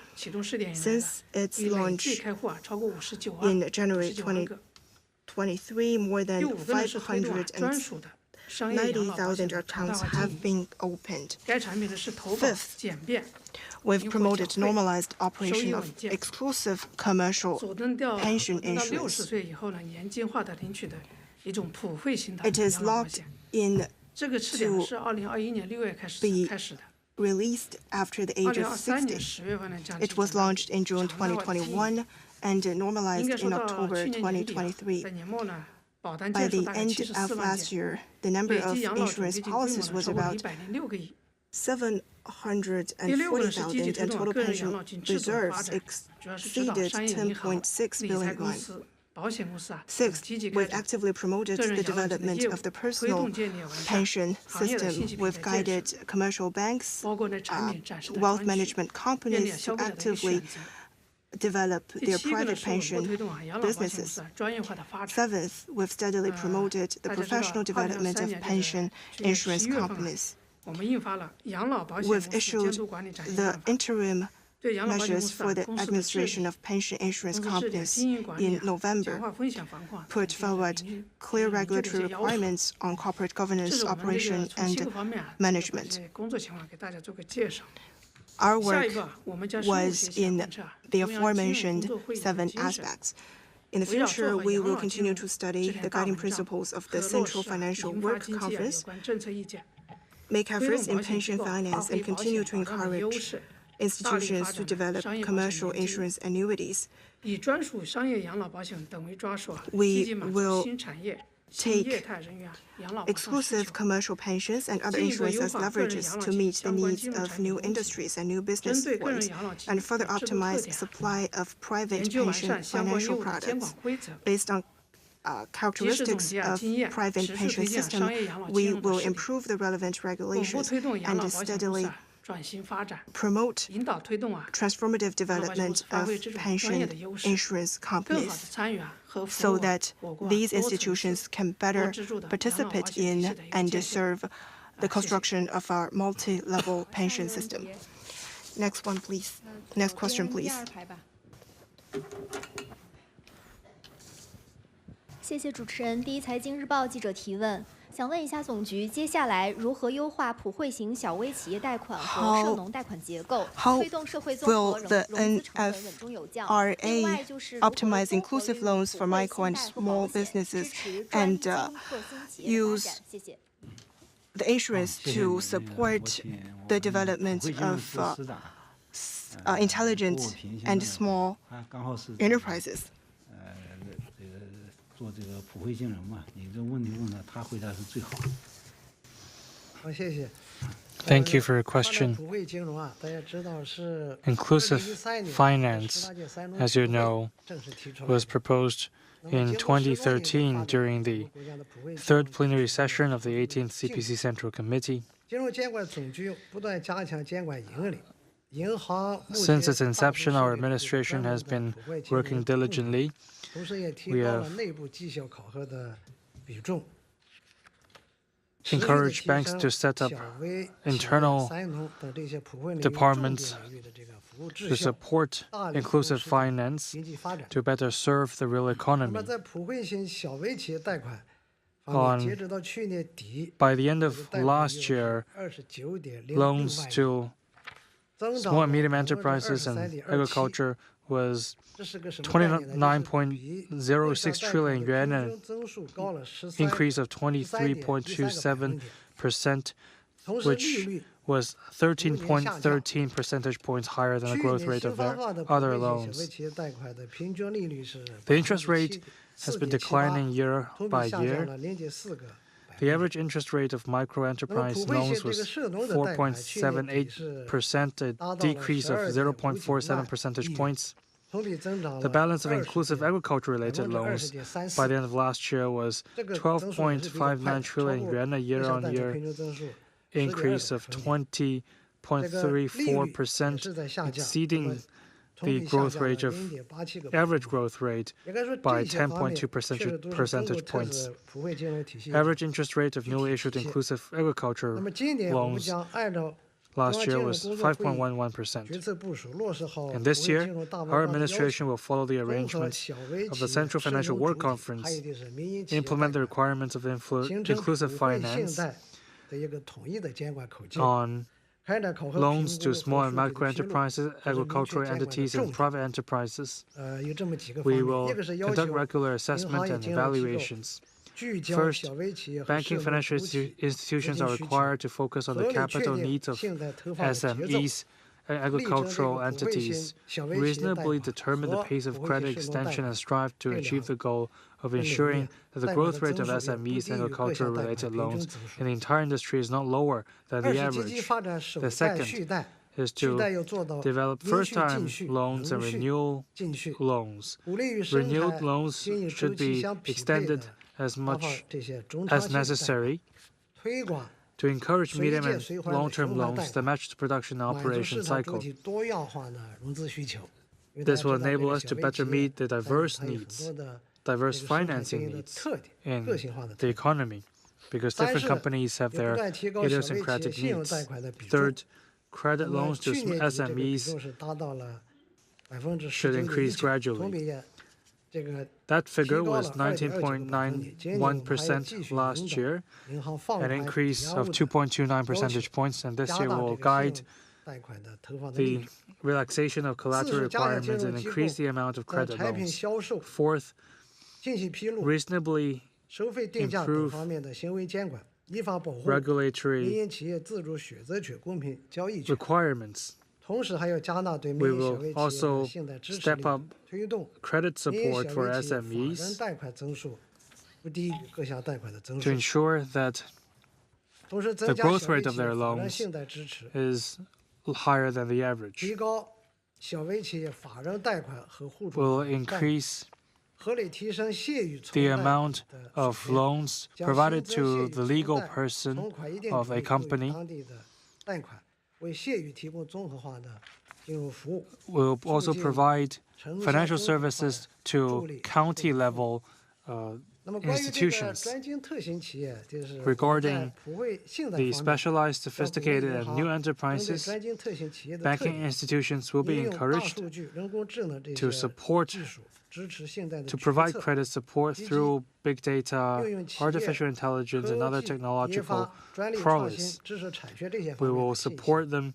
[SPEAKER 13] 启动试点以来
[SPEAKER 3] Since its
[SPEAKER 13] 累计
[SPEAKER 3] launch
[SPEAKER 13] 开户超过59万
[SPEAKER 3] in January
[SPEAKER 13] 59万个。
[SPEAKER 3] 2023, more
[SPEAKER 13] 第
[SPEAKER 3] than
[SPEAKER 13] 五个呢是推动专
[SPEAKER 3] 500
[SPEAKER 13] 属的
[SPEAKER 3] 90,000 accounts have been opened.
[SPEAKER 13] 该产品呢是投保
[SPEAKER 3] Fifth,
[SPEAKER 13] 简便，
[SPEAKER 3] we've promoted normalized operation of exclusive commercial
[SPEAKER 13] 锁定到
[SPEAKER 3] pension
[SPEAKER 13] 60
[SPEAKER 3] insurance.
[SPEAKER 13] 岁以后呢年金化的领取的一种普惠型的
[SPEAKER 3] It is
[SPEAKER 13] 养老保
[SPEAKER 3] locked
[SPEAKER 13] 险。
[SPEAKER 3] in
[SPEAKER 13] 这个试点是2021年6月开始
[SPEAKER 3] be
[SPEAKER 13] 的。
[SPEAKER 3] released after the age of
[SPEAKER 13] 2023年
[SPEAKER 3] 60.
[SPEAKER 13] 10月份呢将
[SPEAKER 3] It was launched in June 2021 and
[SPEAKER 13] 应
[SPEAKER 3] normalized
[SPEAKER 13] 该说
[SPEAKER 3] in
[SPEAKER 13] 到
[SPEAKER 3] October
[SPEAKER 13] 去年年底啊，
[SPEAKER 3] 2023.
[SPEAKER 13] 在年末呢，保单
[SPEAKER 3] By
[SPEAKER 13] 件数
[SPEAKER 3] the
[SPEAKER 13] 大概
[SPEAKER 3] end
[SPEAKER 13] 74
[SPEAKER 3] of
[SPEAKER 13] 万
[SPEAKER 3] last
[SPEAKER 13] 件，
[SPEAKER 3] year, the number
[SPEAKER 13] 累
[SPEAKER 3] of
[SPEAKER 13] 计养老准
[SPEAKER 3] insurance
[SPEAKER 13] 备金规模
[SPEAKER 3] policies
[SPEAKER 13] 呢
[SPEAKER 3] was
[SPEAKER 13] 超过
[SPEAKER 3] about
[SPEAKER 13] 106个亿。
[SPEAKER 3] 740,000,
[SPEAKER 13] 第六个呢是积极
[SPEAKER 3] and
[SPEAKER 13] 推动
[SPEAKER 3] total
[SPEAKER 13] 个人养
[SPEAKER 3] pension
[SPEAKER 13] 老金制度的发
[SPEAKER 3] reserves
[SPEAKER 13] 展，主要是指导
[SPEAKER 3] exceeded
[SPEAKER 13] 商业银行、
[SPEAKER 3] 10.6
[SPEAKER 13] 理财
[SPEAKER 3] billion
[SPEAKER 13] 公
[SPEAKER 3] yuan.
[SPEAKER 13] 司、保险公司啊，
[SPEAKER 3] Sixth,
[SPEAKER 13] 积极开
[SPEAKER 3] we've
[SPEAKER 13] 展
[SPEAKER 3] actively promoted
[SPEAKER 13] 个人
[SPEAKER 3] the
[SPEAKER 13] 养老金的
[SPEAKER 3] development
[SPEAKER 13] 业务，
[SPEAKER 3] of the
[SPEAKER 13] 推
[SPEAKER 3] personal
[SPEAKER 13] 动建立完善
[SPEAKER 3] pension
[SPEAKER 13] 行业的信
[SPEAKER 3] system.
[SPEAKER 13] 息平
[SPEAKER 3] We've
[SPEAKER 13] 台建
[SPEAKER 3] guided
[SPEAKER 13] 设，
[SPEAKER 3] commercial banks,
[SPEAKER 13] 包括呢产品展示的
[SPEAKER 3] wealth
[SPEAKER 13] 专区，
[SPEAKER 3] management
[SPEAKER 13] 便利
[SPEAKER 3] companies
[SPEAKER 13] 消
[SPEAKER 3] to
[SPEAKER 13] 费者的一个
[SPEAKER 3] actively
[SPEAKER 13] 选择。
[SPEAKER 3] develop
[SPEAKER 13] 第
[SPEAKER 3] their
[SPEAKER 13] 七个呢
[SPEAKER 3] private
[SPEAKER 13] 是稳步
[SPEAKER 3] pension
[SPEAKER 13] 推动啊养老保险公
[SPEAKER 3] businesses.
[SPEAKER 13] 司专业化的发展。
[SPEAKER 3] Seventh, we've steadily promoted the
[SPEAKER 13] 大家知道
[SPEAKER 3] professional development
[SPEAKER 13] 2023
[SPEAKER 3] of
[SPEAKER 13] 年
[SPEAKER 3] pension
[SPEAKER 13] 去年
[SPEAKER 3] insurance
[SPEAKER 13] 11月份啊，
[SPEAKER 3] companies.
[SPEAKER 13] 我们印发了养老保险
[SPEAKER 3] We've
[SPEAKER 13] 公司监
[SPEAKER 3] issued
[SPEAKER 13] 督管理暂行
[SPEAKER 3] the
[SPEAKER 13] 办法，
[SPEAKER 3] interim
[SPEAKER 13] 对养老保险公
[SPEAKER 3] measures
[SPEAKER 13] 司
[SPEAKER 3] for
[SPEAKER 13] 啊
[SPEAKER 3] the
[SPEAKER 13] 公司的治
[SPEAKER 3] administration
[SPEAKER 13] 理、
[SPEAKER 3] of pension insurance
[SPEAKER 13] 公司治理、
[SPEAKER 3] companies
[SPEAKER 13] 经营管理
[SPEAKER 3] in
[SPEAKER 13] 啊、强
[SPEAKER 3] November,
[SPEAKER 13] 化风险防控，
[SPEAKER 3] put forward clear regulatory requirements on corporate
[SPEAKER 13] 这
[SPEAKER 3] governance,
[SPEAKER 13] 是我们这
[SPEAKER 3] operation,
[SPEAKER 13] 个从7
[SPEAKER 3] and
[SPEAKER 13] 个方面啊，
[SPEAKER 3] management.
[SPEAKER 13] 把这些工作情况给大家做个介绍。
[SPEAKER 3] Our
[SPEAKER 13] 下一
[SPEAKER 3] work
[SPEAKER 13] 步啊，我们将深入
[SPEAKER 3] was
[SPEAKER 13] 学习
[SPEAKER 3] in
[SPEAKER 13] 贯彻啊
[SPEAKER 3] the
[SPEAKER 13] 中央金融工
[SPEAKER 3] aforementioned
[SPEAKER 13] 作会议的
[SPEAKER 3] 7
[SPEAKER 13] 精神，
[SPEAKER 3] aspects. In the
[SPEAKER 13] 围绕
[SPEAKER 3] future,
[SPEAKER 13] 做好
[SPEAKER 3] we
[SPEAKER 13] 养
[SPEAKER 3] will
[SPEAKER 13] 老金
[SPEAKER 3] continue
[SPEAKER 13] 融
[SPEAKER 3] to
[SPEAKER 13] 治
[SPEAKER 3] study
[SPEAKER 13] 理
[SPEAKER 3] the
[SPEAKER 13] 大
[SPEAKER 3] guiding
[SPEAKER 13] 文章
[SPEAKER 3] principles of
[SPEAKER 13] 和
[SPEAKER 3] the
[SPEAKER 13] 落
[SPEAKER 3] Central
[SPEAKER 13] 实啊
[SPEAKER 3] Financial
[SPEAKER 13] 引发
[SPEAKER 3] Work
[SPEAKER 13] 经济啊有
[SPEAKER 3] Conference,
[SPEAKER 13] 关政策意见，
[SPEAKER 3] make
[SPEAKER 13] 推
[SPEAKER 3] efforts
[SPEAKER 13] 动
[SPEAKER 3] in
[SPEAKER 13] 保险机
[SPEAKER 3] pension
[SPEAKER 13] 构发
[SPEAKER 3] finance,
[SPEAKER 13] 挥
[SPEAKER 3] and
[SPEAKER 13] 保
[SPEAKER 3] continue
[SPEAKER 13] 险
[SPEAKER 3] to
[SPEAKER 13] 保障的优
[SPEAKER 3] encourage
[SPEAKER 13] 势，大力
[SPEAKER 3] institutions
[SPEAKER 13] 发
[SPEAKER 3] to
[SPEAKER 13] 展
[SPEAKER 3] develop
[SPEAKER 13] 商业保险
[SPEAKER 3] commercial
[SPEAKER 13] 年金，
[SPEAKER 3] insurance annuities.
[SPEAKER 13] 以专属商业养老保险等为抓手啊，
[SPEAKER 3] We
[SPEAKER 13] 积极满足
[SPEAKER 3] will
[SPEAKER 13] 新产业、新
[SPEAKER 3] take
[SPEAKER 13] 业态人员啊养老保障需
[SPEAKER 3] exclusive
[SPEAKER 13] 求，
[SPEAKER 3] commercial pensions and other
[SPEAKER 13] 进一步
[SPEAKER 3] insurance
[SPEAKER 13] 优
[SPEAKER 3] as
[SPEAKER 13] 化个人
[SPEAKER 3] leverages
[SPEAKER 13] 养老
[SPEAKER 3] to
[SPEAKER 13] 金
[SPEAKER 3] meet the
[SPEAKER 13] 相关
[SPEAKER 3] needs
[SPEAKER 13] 金融
[SPEAKER 3] of
[SPEAKER 13] 产品
[SPEAKER 3] new
[SPEAKER 13] 供给，
[SPEAKER 3] industries and new
[SPEAKER 13] 针
[SPEAKER 3] business
[SPEAKER 13] 对个人
[SPEAKER 3] forms,
[SPEAKER 13] 养老金
[SPEAKER 3] and further
[SPEAKER 13] 的制度特
[SPEAKER 3] optimize
[SPEAKER 13] 点啊，
[SPEAKER 3] supply of private
[SPEAKER 13] 研究完
[SPEAKER 3] pension
[SPEAKER 13] 善相关业
[SPEAKER 3] financial
[SPEAKER 13] 务的监管
[SPEAKER 3] products.
[SPEAKER 13] 规则，
[SPEAKER 3] Based on
[SPEAKER 13] 及时总
[SPEAKER 3] characteristics
[SPEAKER 13] 结啊
[SPEAKER 3] of
[SPEAKER 13] 经验，
[SPEAKER 3] private
[SPEAKER 13] 持续
[SPEAKER 3] pension
[SPEAKER 13] 推进啊
[SPEAKER 3] system,
[SPEAKER 13] 商业养老金
[SPEAKER 3] we
[SPEAKER 13] 融的
[SPEAKER 3] will
[SPEAKER 13] 试点，
[SPEAKER 3] improve the relevant
[SPEAKER 13] 稳步
[SPEAKER 3] regulations
[SPEAKER 13] 推动养
[SPEAKER 3] and
[SPEAKER 13] 老保险公司
[SPEAKER 3] steadily
[SPEAKER 13] 啊转型发展，
[SPEAKER 3] promote
[SPEAKER 13] 引导推动啊
[SPEAKER 3] transformative
[SPEAKER 13] 养老保险公
[SPEAKER 3] development
[SPEAKER 13] 司发
[SPEAKER 3] of
[SPEAKER 13] 挥这种专业
[SPEAKER 3] pension
[SPEAKER 13] 的优势，
[SPEAKER 3] insurance
[SPEAKER 13] 更好的
[SPEAKER 3] companies,
[SPEAKER 13] 参与啊和服
[SPEAKER 3] so
[SPEAKER 13] 务啊
[SPEAKER 3] that
[SPEAKER 13] 我国啊
[SPEAKER 3] these
[SPEAKER 13] 多层次
[SPEAKER 3] institutions can
[SPEAKER 13] 多
[SPEAKER 3] better
[SPEAKER 13] 支柱的养老保
[SPEAKER 3] participate
[SPEAKER 13] 险体系
[SPEAKER 3] in
[SPEAKER 13] 的一个
[SPEAKER 3] and
[SPEAKER 13] 建设。
[SPEAKER 3] serve the
[SPEAKER 13] 谢谢。
[SPEAKER 3] construction of our multi-level pension system. Next one, please. Next question, please.
[SPEAKER 14] 谢谢主持人。第一财经日报记者提问，想问一下总局，接下来如何优化普惠型小微企业贷款和社农贷款结构，推动社会综合
[SPEAKER 3] Will
[SPEAKER 14] 融
[SPEAKER 3] the
[SPEAKER 14] 资成本稳中有降？另外
[SPEAKER 3] NFRA
[SPEAKER 14] 就是如何
[SPEAKER 3] optimize
[SPEAKER 14] 综合
[SPEAKER 3] inclusive
[SPEAKER 14] 运用
[SPEAKER 3] loans
[SPEAKER 14] 普
[SPEAKER 3] for
[SPEAKER 14] 惠
[SPEAKER 3] micro
[SPEAKER 14] 信
[SPEAKER 3] and
[SPEAKER 14] 贷和
[SPEAKER 3] small
[SPEAKER 14] 保险，支
[SPEAKER 3] businesses
[SPEAKER 14] 持专一
[SPEAKER 3] and
[SPEAKER 14] 精特新企业的发
[SPEAKER 3] use
[SPEAKER 14] 展？谢谢。
[SPEAKER 3] the insurance to support the development of intelligent and small enterprises.
[SPEAKER 7] 做这个普惠金融嘛，你这问题问的，他回答是最好的。
[SPEAKER 5] 好，谢谢。Thank you for your question. Inclusive finance, as you know, was proposed in 2013 during the third plenary session of the 18th CPC Central Committee. Since its inception, our administration has been working diligently. We have encouraged banks to set up internal departments to support inclusive finance to better serve the real economy. By the end of last year, loans to small and medium enterprises and agriculture was 29.06 trillion yuan, an increase of 23.27%, which was 13.13 percentage points higher than the growth rate of other loans. The interest rate has been declining year by year. The average interest rate of micro-enterprise loans was 4.78%, a decrease of 0.47 percentage points. The balance of inclusive agriculture-related loans by the end of last year was 12.59 trillion yuan, a year-on-year increase of 20.34%, exceeding the growth rate of average growth rate by 10.2 percentage points. Average interest rate of newly issued inclusive agriculture loans last year was 5.11%. And this year, our administration will follow the arrangements of the Central Financial Work Conference, implement the requirements of inclusive finance on loans to small and micro enterprises, agricultural entities, and private enterprises. We will conduct regular assessment and evaluations. First, banking financial institutions are required to focus on the capital needs of SMEs and agricultural entities, reasonably determine the pace of credit extension, and strive to achieve the goal of ensuring that the growth rate of SMEs and agricultural-related loans in the entire industry is not lower than the average. The second is to develop first-time loans and renewal loans. Renewed loans should be extended as much as necessary to encourage medium and long-term loans that match the production and operation cycle. This will enable us to better meet the diverse financing needs in the economy, because different companies have their idiosyncratic needs. Third, credit loans to SMEs should increase gradually. That figure was 19.91% last year, an increase of 2.29 percentage points, and this year will guide the relaxation of collateral requirements and increase the amount of credit loans. Fourth, reasonably improve regulatory requirements. We will also step up credit support for SMEs to ensure that the growth rate of their loans is higher than the average. We'll increase the amount of loans provided to the legal person of a company. We'll also provide financial services to county-level institutions. Regarding the specialized, sophisticated, and new enterprises, banking institutions will be encouraged to provide credit support through big data, artificial intelligence, and other technological prowess. We will support them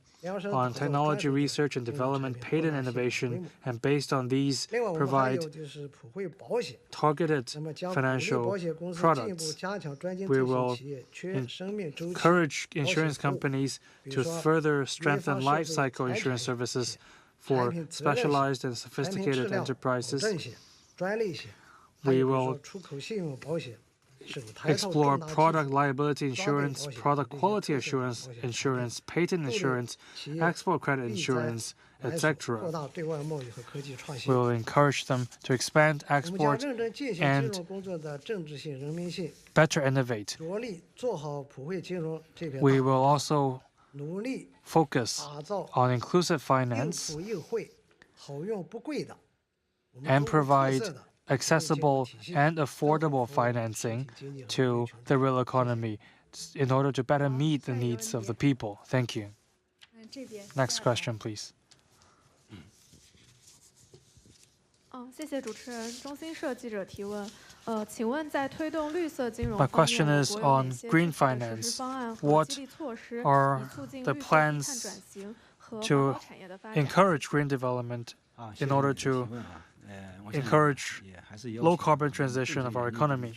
[SPEAKER 5] on technology research and development, patent innovation, and based on these, provide targeted financial products. We will encourage insurance companies to further strengthen life cycle insurance services for specialized and sophisticated enterprises. We will explore product liability insurance, product quality assurance insurance, patent insurance, export credit insurance, etc. We will encourage them to expand export and better innovate. We will also focus on inclusive finance and provide accessible and affordable financing to the real economy in order to better meet the needs of the people. Thank you. Next question, please.
[SPEAKER 15] 谢谢主持人。中新社记者提问，请问在推动绿色金融
[SPEAKER 5] My question is on green finance. What are the plans to encourage green development in order to encourage low carbon transition of our economy?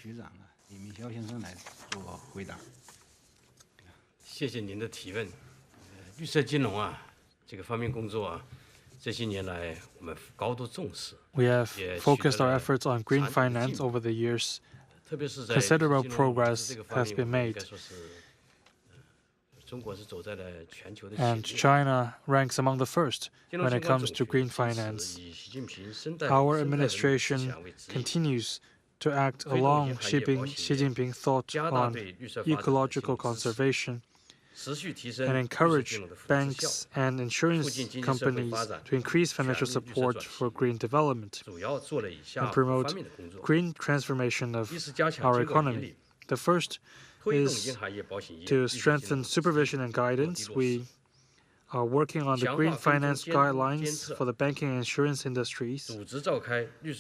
[SPEAKER 9] 谢谢您的提问。绿色金融啊，这个方面工作啊，这些年来我们高度重视。
[SPEAKER 5] We have focused our efforts on green finance over the years. Considerable progress has been made. And China ranks among the first when it comes to green finance. Our administration continues to act along Xi Jinping's thought on ecological conservation and encourage banks and insurance companies to increase financial support for green development and promote green transformation of our economy. The first is to strengthen supervision and guidance. We are working on the green finance guidelines for the banking and insurance industries.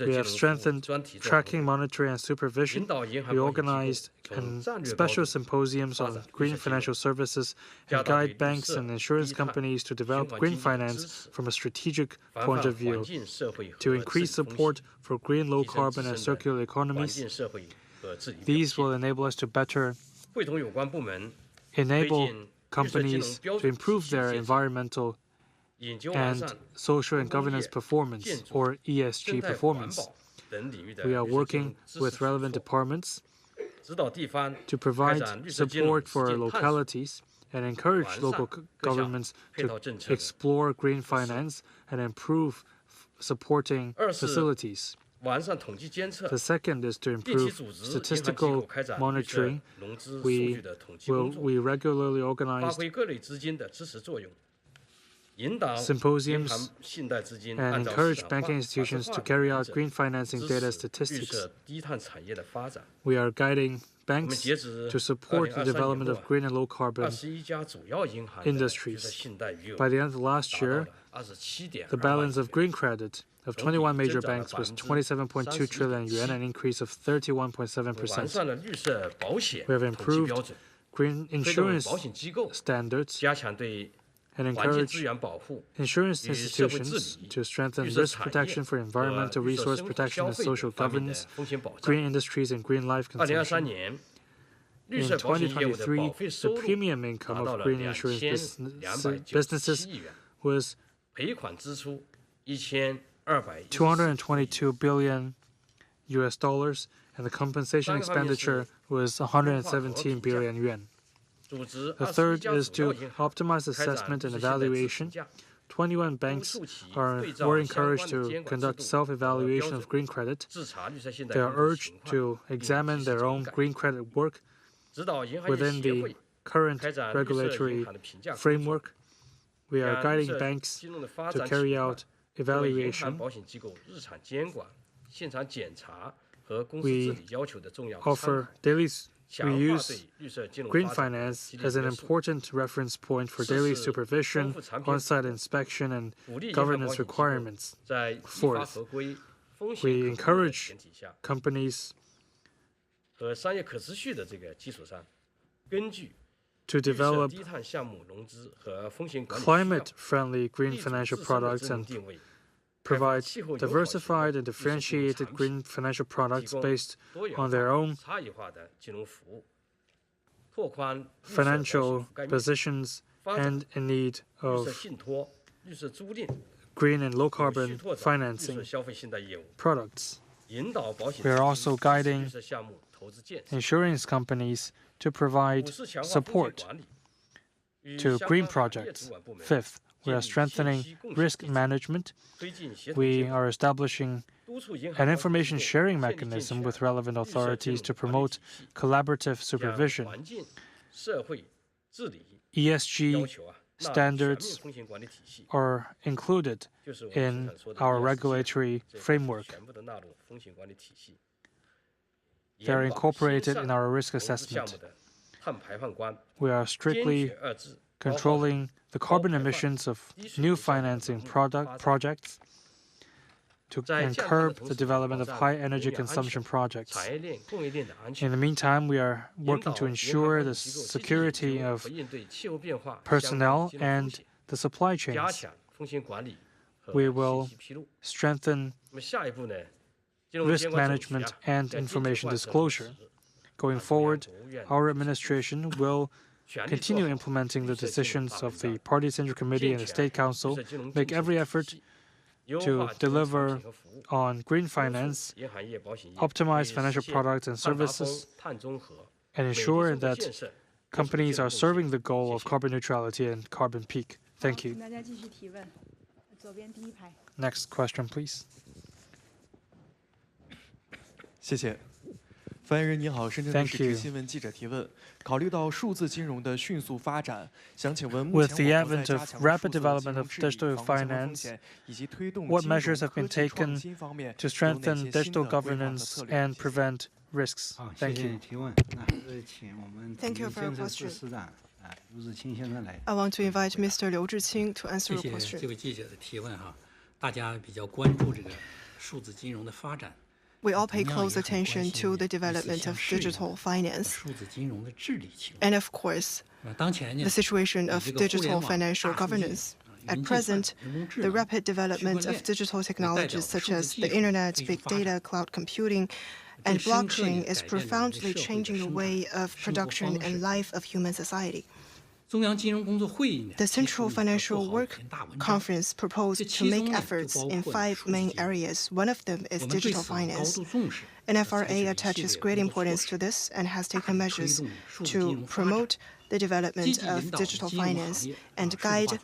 [SPEAKER 5] We have strengthened tracking, monitoring, and supervision. We organized special symposiums on green financial services and guide banks and insurance companies to develop green finance from a strategic point of view, to increase support for green, low-carbon, and circular economies. These will enable us to better enable companies to improve their environmental and social and governance performance, or ESG performance. We are working with relevant departments to provide support for localities and encourage local governments to explore green finance and improve supporting facilities. The second is to improve statistical monitoring. We regularly organize symposiums and encourage banking institutions to carry out green financing data statistics. We are guiding banks to support the development of green and low-carbon industries. By the end of last year, the balance of green credit of 21 major banks was 27.2 trillion yuan, an increase of 31.7%. We have improved green insurance standards and encourage insurance institutions to strengthen risk protection for environmental, resource protection, and social governance, green industries, and green life consumption. In 2023, the premium income of green insurance businesses was 222 billion US dollars, and the compensation expenditure was 117 billion yuan. The third is to optimize assessment and evaluation. 21 banks were encouraged to conduct self-evaluation of green credit. They are urged to examine their own green credit work within the current regulatory framework. We are guiding banks to carry out evaluation. We use green finance as an important reference point for daily supervision, on-site inspection, and governance requirements. Fourth, we encourage companies to develop climate-friendly green financial products and provide diversified and differentiated green financial products based on their own financial positions and in need of green and low-carbon financing products. We are also guiding insurance companies to provide support to green projects. Fifth, we are strengthening risk management. We are establishing an information sharing mechanism with relevant authorities to promote collaborative supervision. ESG standards are included in our regulatory framework. They are incorporated in our risk assessment. We are strictly controlling the carbon emissions of new financing projects and curb the development of high-energy consumption projects. In the meantime, we are working to ensure the security of personnel and the supply chains. We will strengthen risk management and information disclosure. Going forward, our administration will continue implementing the decisions of the Party Central Committee and the State Council, make every effort to deliver on green finance, optimize financial products and services, and ensure that companies are serving the goal of carbon neutrality and carbon peak. Thank you. Next question, please.
[SPEAKER 16] 谢谢。发言人您好，深圳电视台新闻记者提问：考虑到数字金融的迅速发展，想请问目前
[SPEAKER 5] With the advent of rapid development of digital finance, what measures have been taken to strengthen digital governance and prevent risks? Thank you.
[SPEAKER 3] Thank you for your question. I want to invite Mr. Liu Zhiqing to answer
[SPEAKER 11] 谢
[SPEAKER 3] your
[SPEAKER 11] 谢
[SPEAKER 3] question.
[SPEAKER 11] 这位记者的提问哈，大家比较关注这个数字金融的发展。
[SPEAKER 3] We all pay close attention to the development of digital finance, and of course, the situation of digital financial governance. At present, the rapid development of digital technologies such as the internet, big data, cloud computing, and blockchain is profoundly changing the way of production and life of human society. The Central Financial Work Conference proposed to make efforts in 5 main areas. One of them is digital finance. NFRA attaches great importance to this and has taken measures to promote the development of digital finance and guide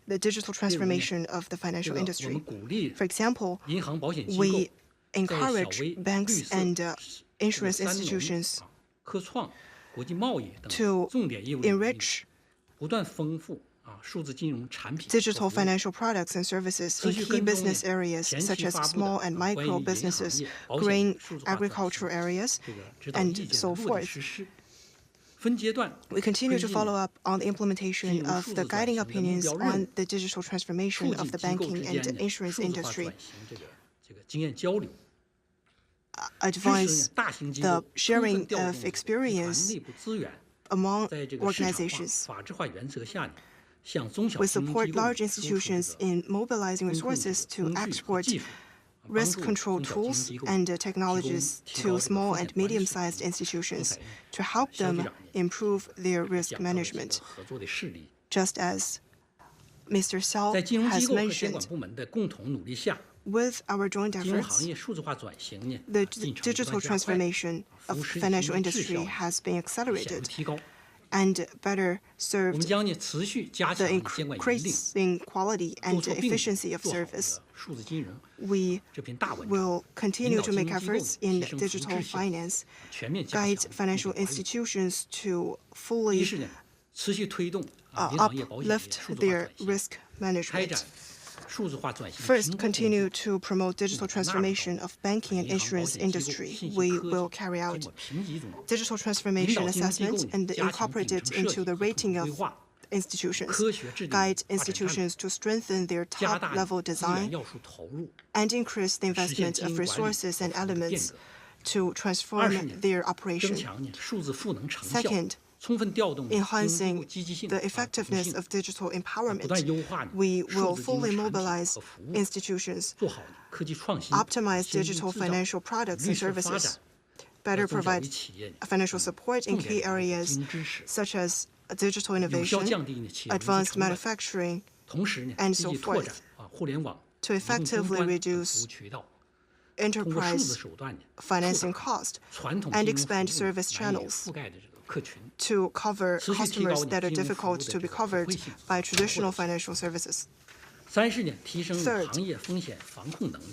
[SPEAKER 3] the digital transformation of the financial industry. For example, we encourage banks and insurance institutions to enrich digital financial products and services in key business areas such as small and micro businesses, green agriculture areas, and so forth. We continue to follow up on the implementation of the guiding opinions on the digital transformation of the banking and insurance industry, advance the sharing of experience among organizations. We support large institutions in mobilizing resources to export risk control tools and technologies to small and medium-sized institutions to help them improve their risk management. Just as Mr. Xiao has mentioned, with our joint efforts, the digital transformation of financial industry has been accelerated and better served the increasing quality and efficiency of service. We will continue to make efforts in digital finance, guide financial institutions to fully uplift their risk management. First, continue to promote digital transformation of banking and insurance industry. We will carry out digital transformation assessment and incorporate it into the rating of institutions, guide institutions to strengthen their top-level design, and increase the investment of resources and elements to transform their operation. Second, enhancing the effectiveness of digital empowerment, we will fully mobilize institutions, optimize digital financial products and services, better provide financial support in key areas such as digital innovation, advanced manufacturing, and so forth, to effectively reduce enterprise financing cost and expand service channels to cover customers that are difficult to be covered by traditional financial services. Third,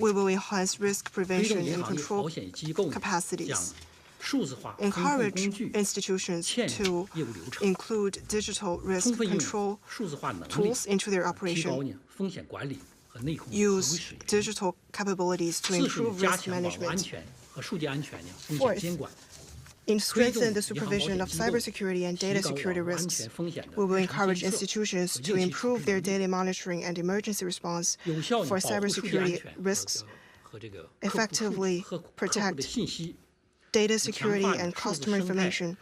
[SPEAKER 3] we will enhance risk prevention and control capacities, encourage institutions to include digital risk control tools into their operation, use digital capabilities to improve risk management. Fourth, strengthen the supervision of cybersecurity and data security risks. We will encourage institutions to improve their daily monitoring and emergency response for cybersecurity risks, effectively protect data security and customer information,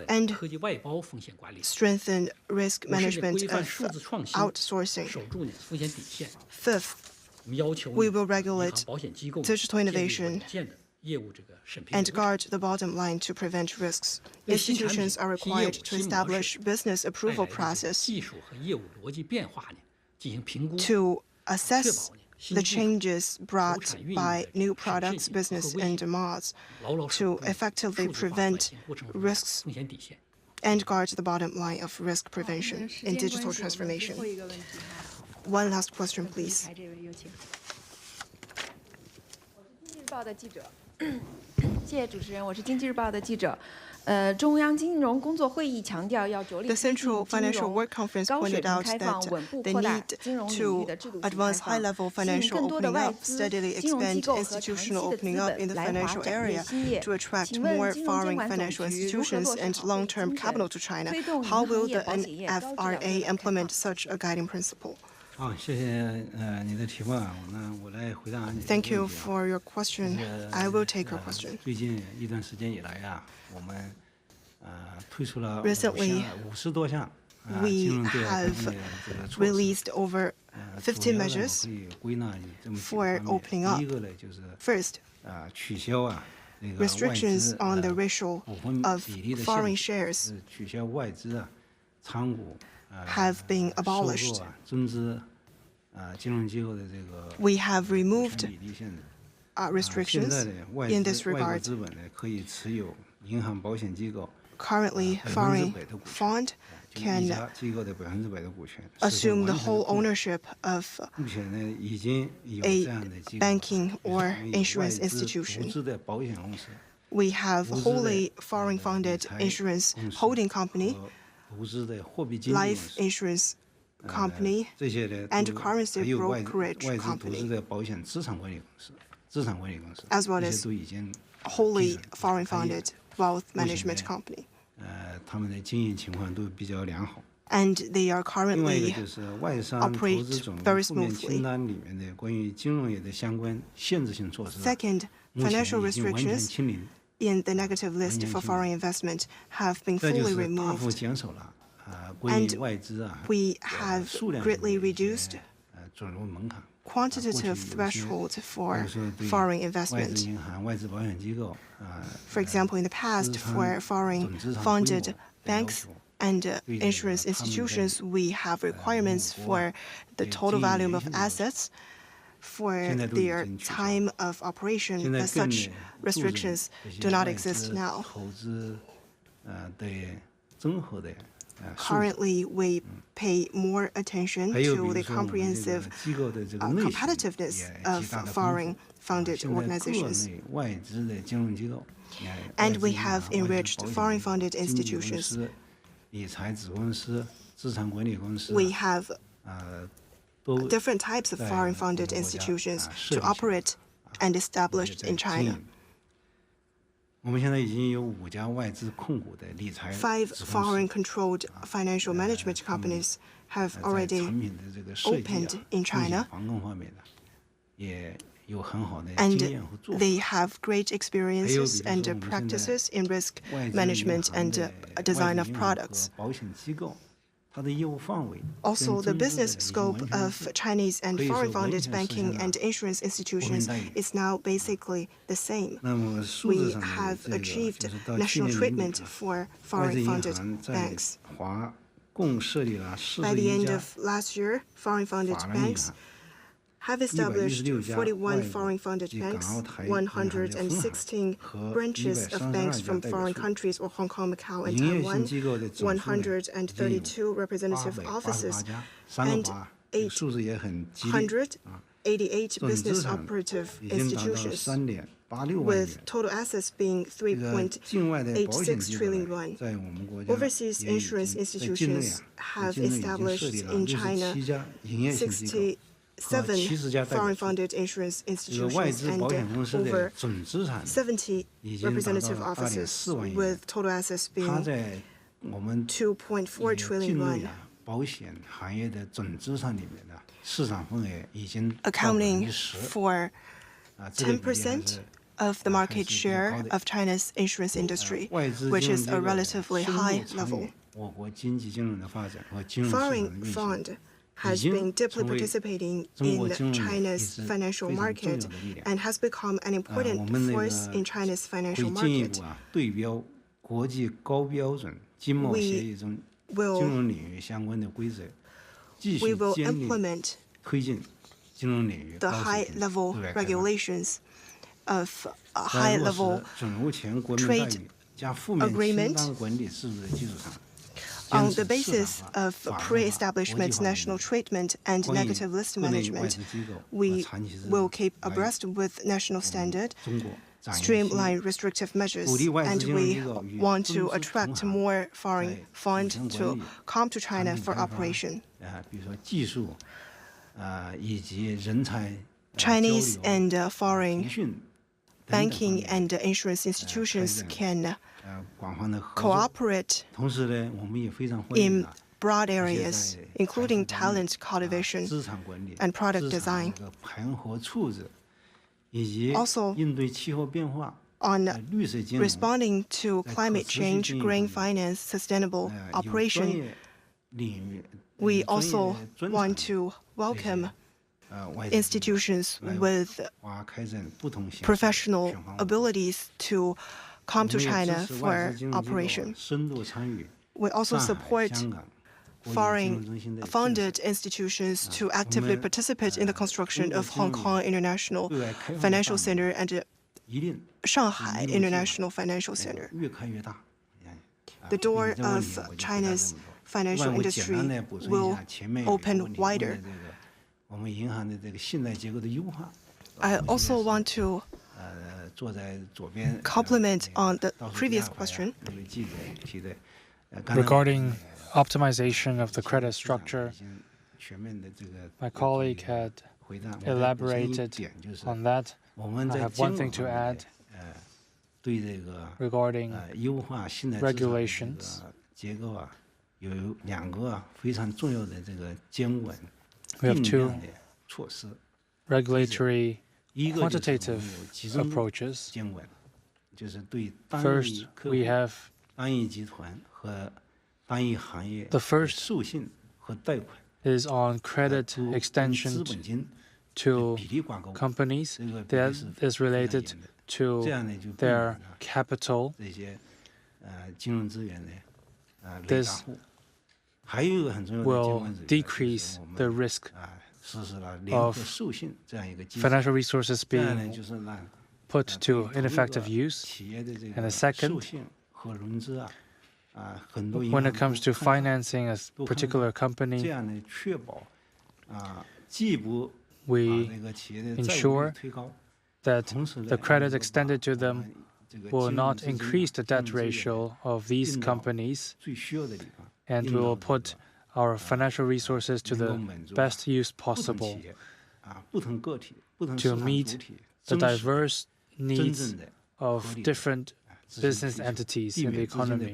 [SPEAKER 3] and strengthen risk management of outsourcing. Fifth, we will regulate digital innovation and guard the bottom line to prevent risks. Institutions are required to establish business approval process to assess the changes brought by new products, business, and demands to effectively prevent risks and guard the bottom line of risk prevention in digital transformation. One last question, please.
[SPEAKER 12] 谢谢主持人，我是经济日报的记者。
[SPEAKER 2] 中央金融工作会议强调要着力
[SPEAKER 3] The Central Financial Work Conference pointed out that the need to advance high-level financial opening up, steadily expand institutional opening up in the financial area to attract more foreign financial institutions and long-term capital to China. How will the NFRA implement such a guiding principle?
[SPEAKER 7] 好，谢谢你的提问啊，那我来回答你。
[SPEAKER 3] Thank you for your question. I will take your question.
[SPEAKER 7] 最近一段时间以来啊，我们推出了50多项金融对外方面的这个措施。
[SPEAKER 3] Released over 50 measures for opening up. First,
[SPEAKER 7] 取消啊。
[SPEAKER 3] Restrictions on the ratio of foreign shares have been abolished. We have removed restrictions in this regard. Currently, foreign fund can assume the whole ownership of a banking or insurance institution. We have wholly foreign-funded insurance holding company, life insurance company, and currency brokerage company, as well as wholly foreign-funded wealth management company. And they are currently operate very smoothly. Second, financial restrictions in the negative list for foreign investment have been fully removed. And we have greatly reduced quantitative threshold for foreign investment. For example, in the past, for foreign-funded banks and insurance institutions, we have requirements for the total volume of assets, for their time of operation, but such restrictions do not exist now. Currently, we pay more attention to the comprehensive competitiveness of foreign-funded organizations. And we have enriched foreign-funded institutions. We have different types of foreign-funded institutions to operate and established in China. 5 foreign-controlled financial management companies have already opened in China, and they have great experiences and practices in risk management and design of products. Also, the business scope of Chinese and foreign-funded banking and insurance institutions is now basically the same. We have achieved national treatment for foreign-funded banks. By the end of last year, foreign-funded banks have established 41 foreign-funded banks, 116 branches of banks from foreign countries or Hong Kong, Macau, and Taiwan, 132 representative offices, and 888 business operative institutions, with total assets being 3.86 trillion yuan. Overseas insurance institutions have established in China 67 foreign-funded insurance institutions and over 70 representative offices, with total assets being 2.4 trillion yuan. Accounting for 10% of the market share of China's insurance industry, which is a relatively high level. Foreign fund has been deeply participating in China's financial market and has become an important force in China's financial market. We will implement the high-level regulations of a high-level trade agreement on the basis of pre-establishment national treatment and negative list management. We will keep abreast with national standard streamline restrictive measures, and we want to attract more foreign funds to come to China for operation. Chinese and foreign banking and insurance institutions can cooperate in broad areas, including talent cultivation and product design. Also, on responding to climate change, green finance, sustainable operation, we also want to welcome institutions with professional abilities to come to China for operation. We also support foreign-funded institutions to actively participate in the construction of Hong Kong International Financial Center and Shanghai International Financial Center. The door of China's financial industry will open wider. I also want to comment on the previous question.
[SPEAKER 5] Regarding optimization of the credit structure, my colleague had elaborated on that. I have one thing to add regarding regulations. We have two regulatory quantitative approaches. First, we have the first is on credit extension to companies that is related to their capital. This will decrease the risk of financial resources being put to ineffective use. And the second, when it comes to financing a particular company, we ensure that the credit extended to them will not increase the debt ratio of these companies, and we will put our financial resources to the best use possible to meet the diverse needs of different business entities in the economy.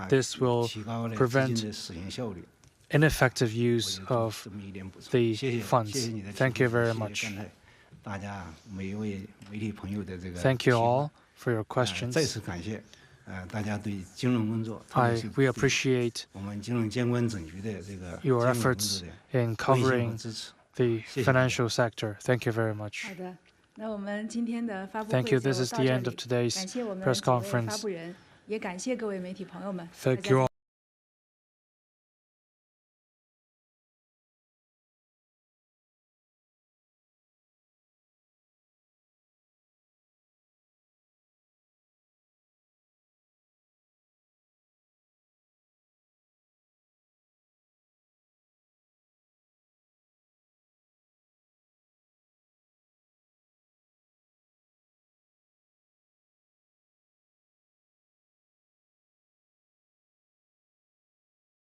[SPEAKER 5] This will prevent ineffective use of the funds. Thank you very much. Thank you all for your questions. We appreciate your efforts in covering the financial sector. Thank you very much. Thank you. This is the end of today's press conference. Thank you all.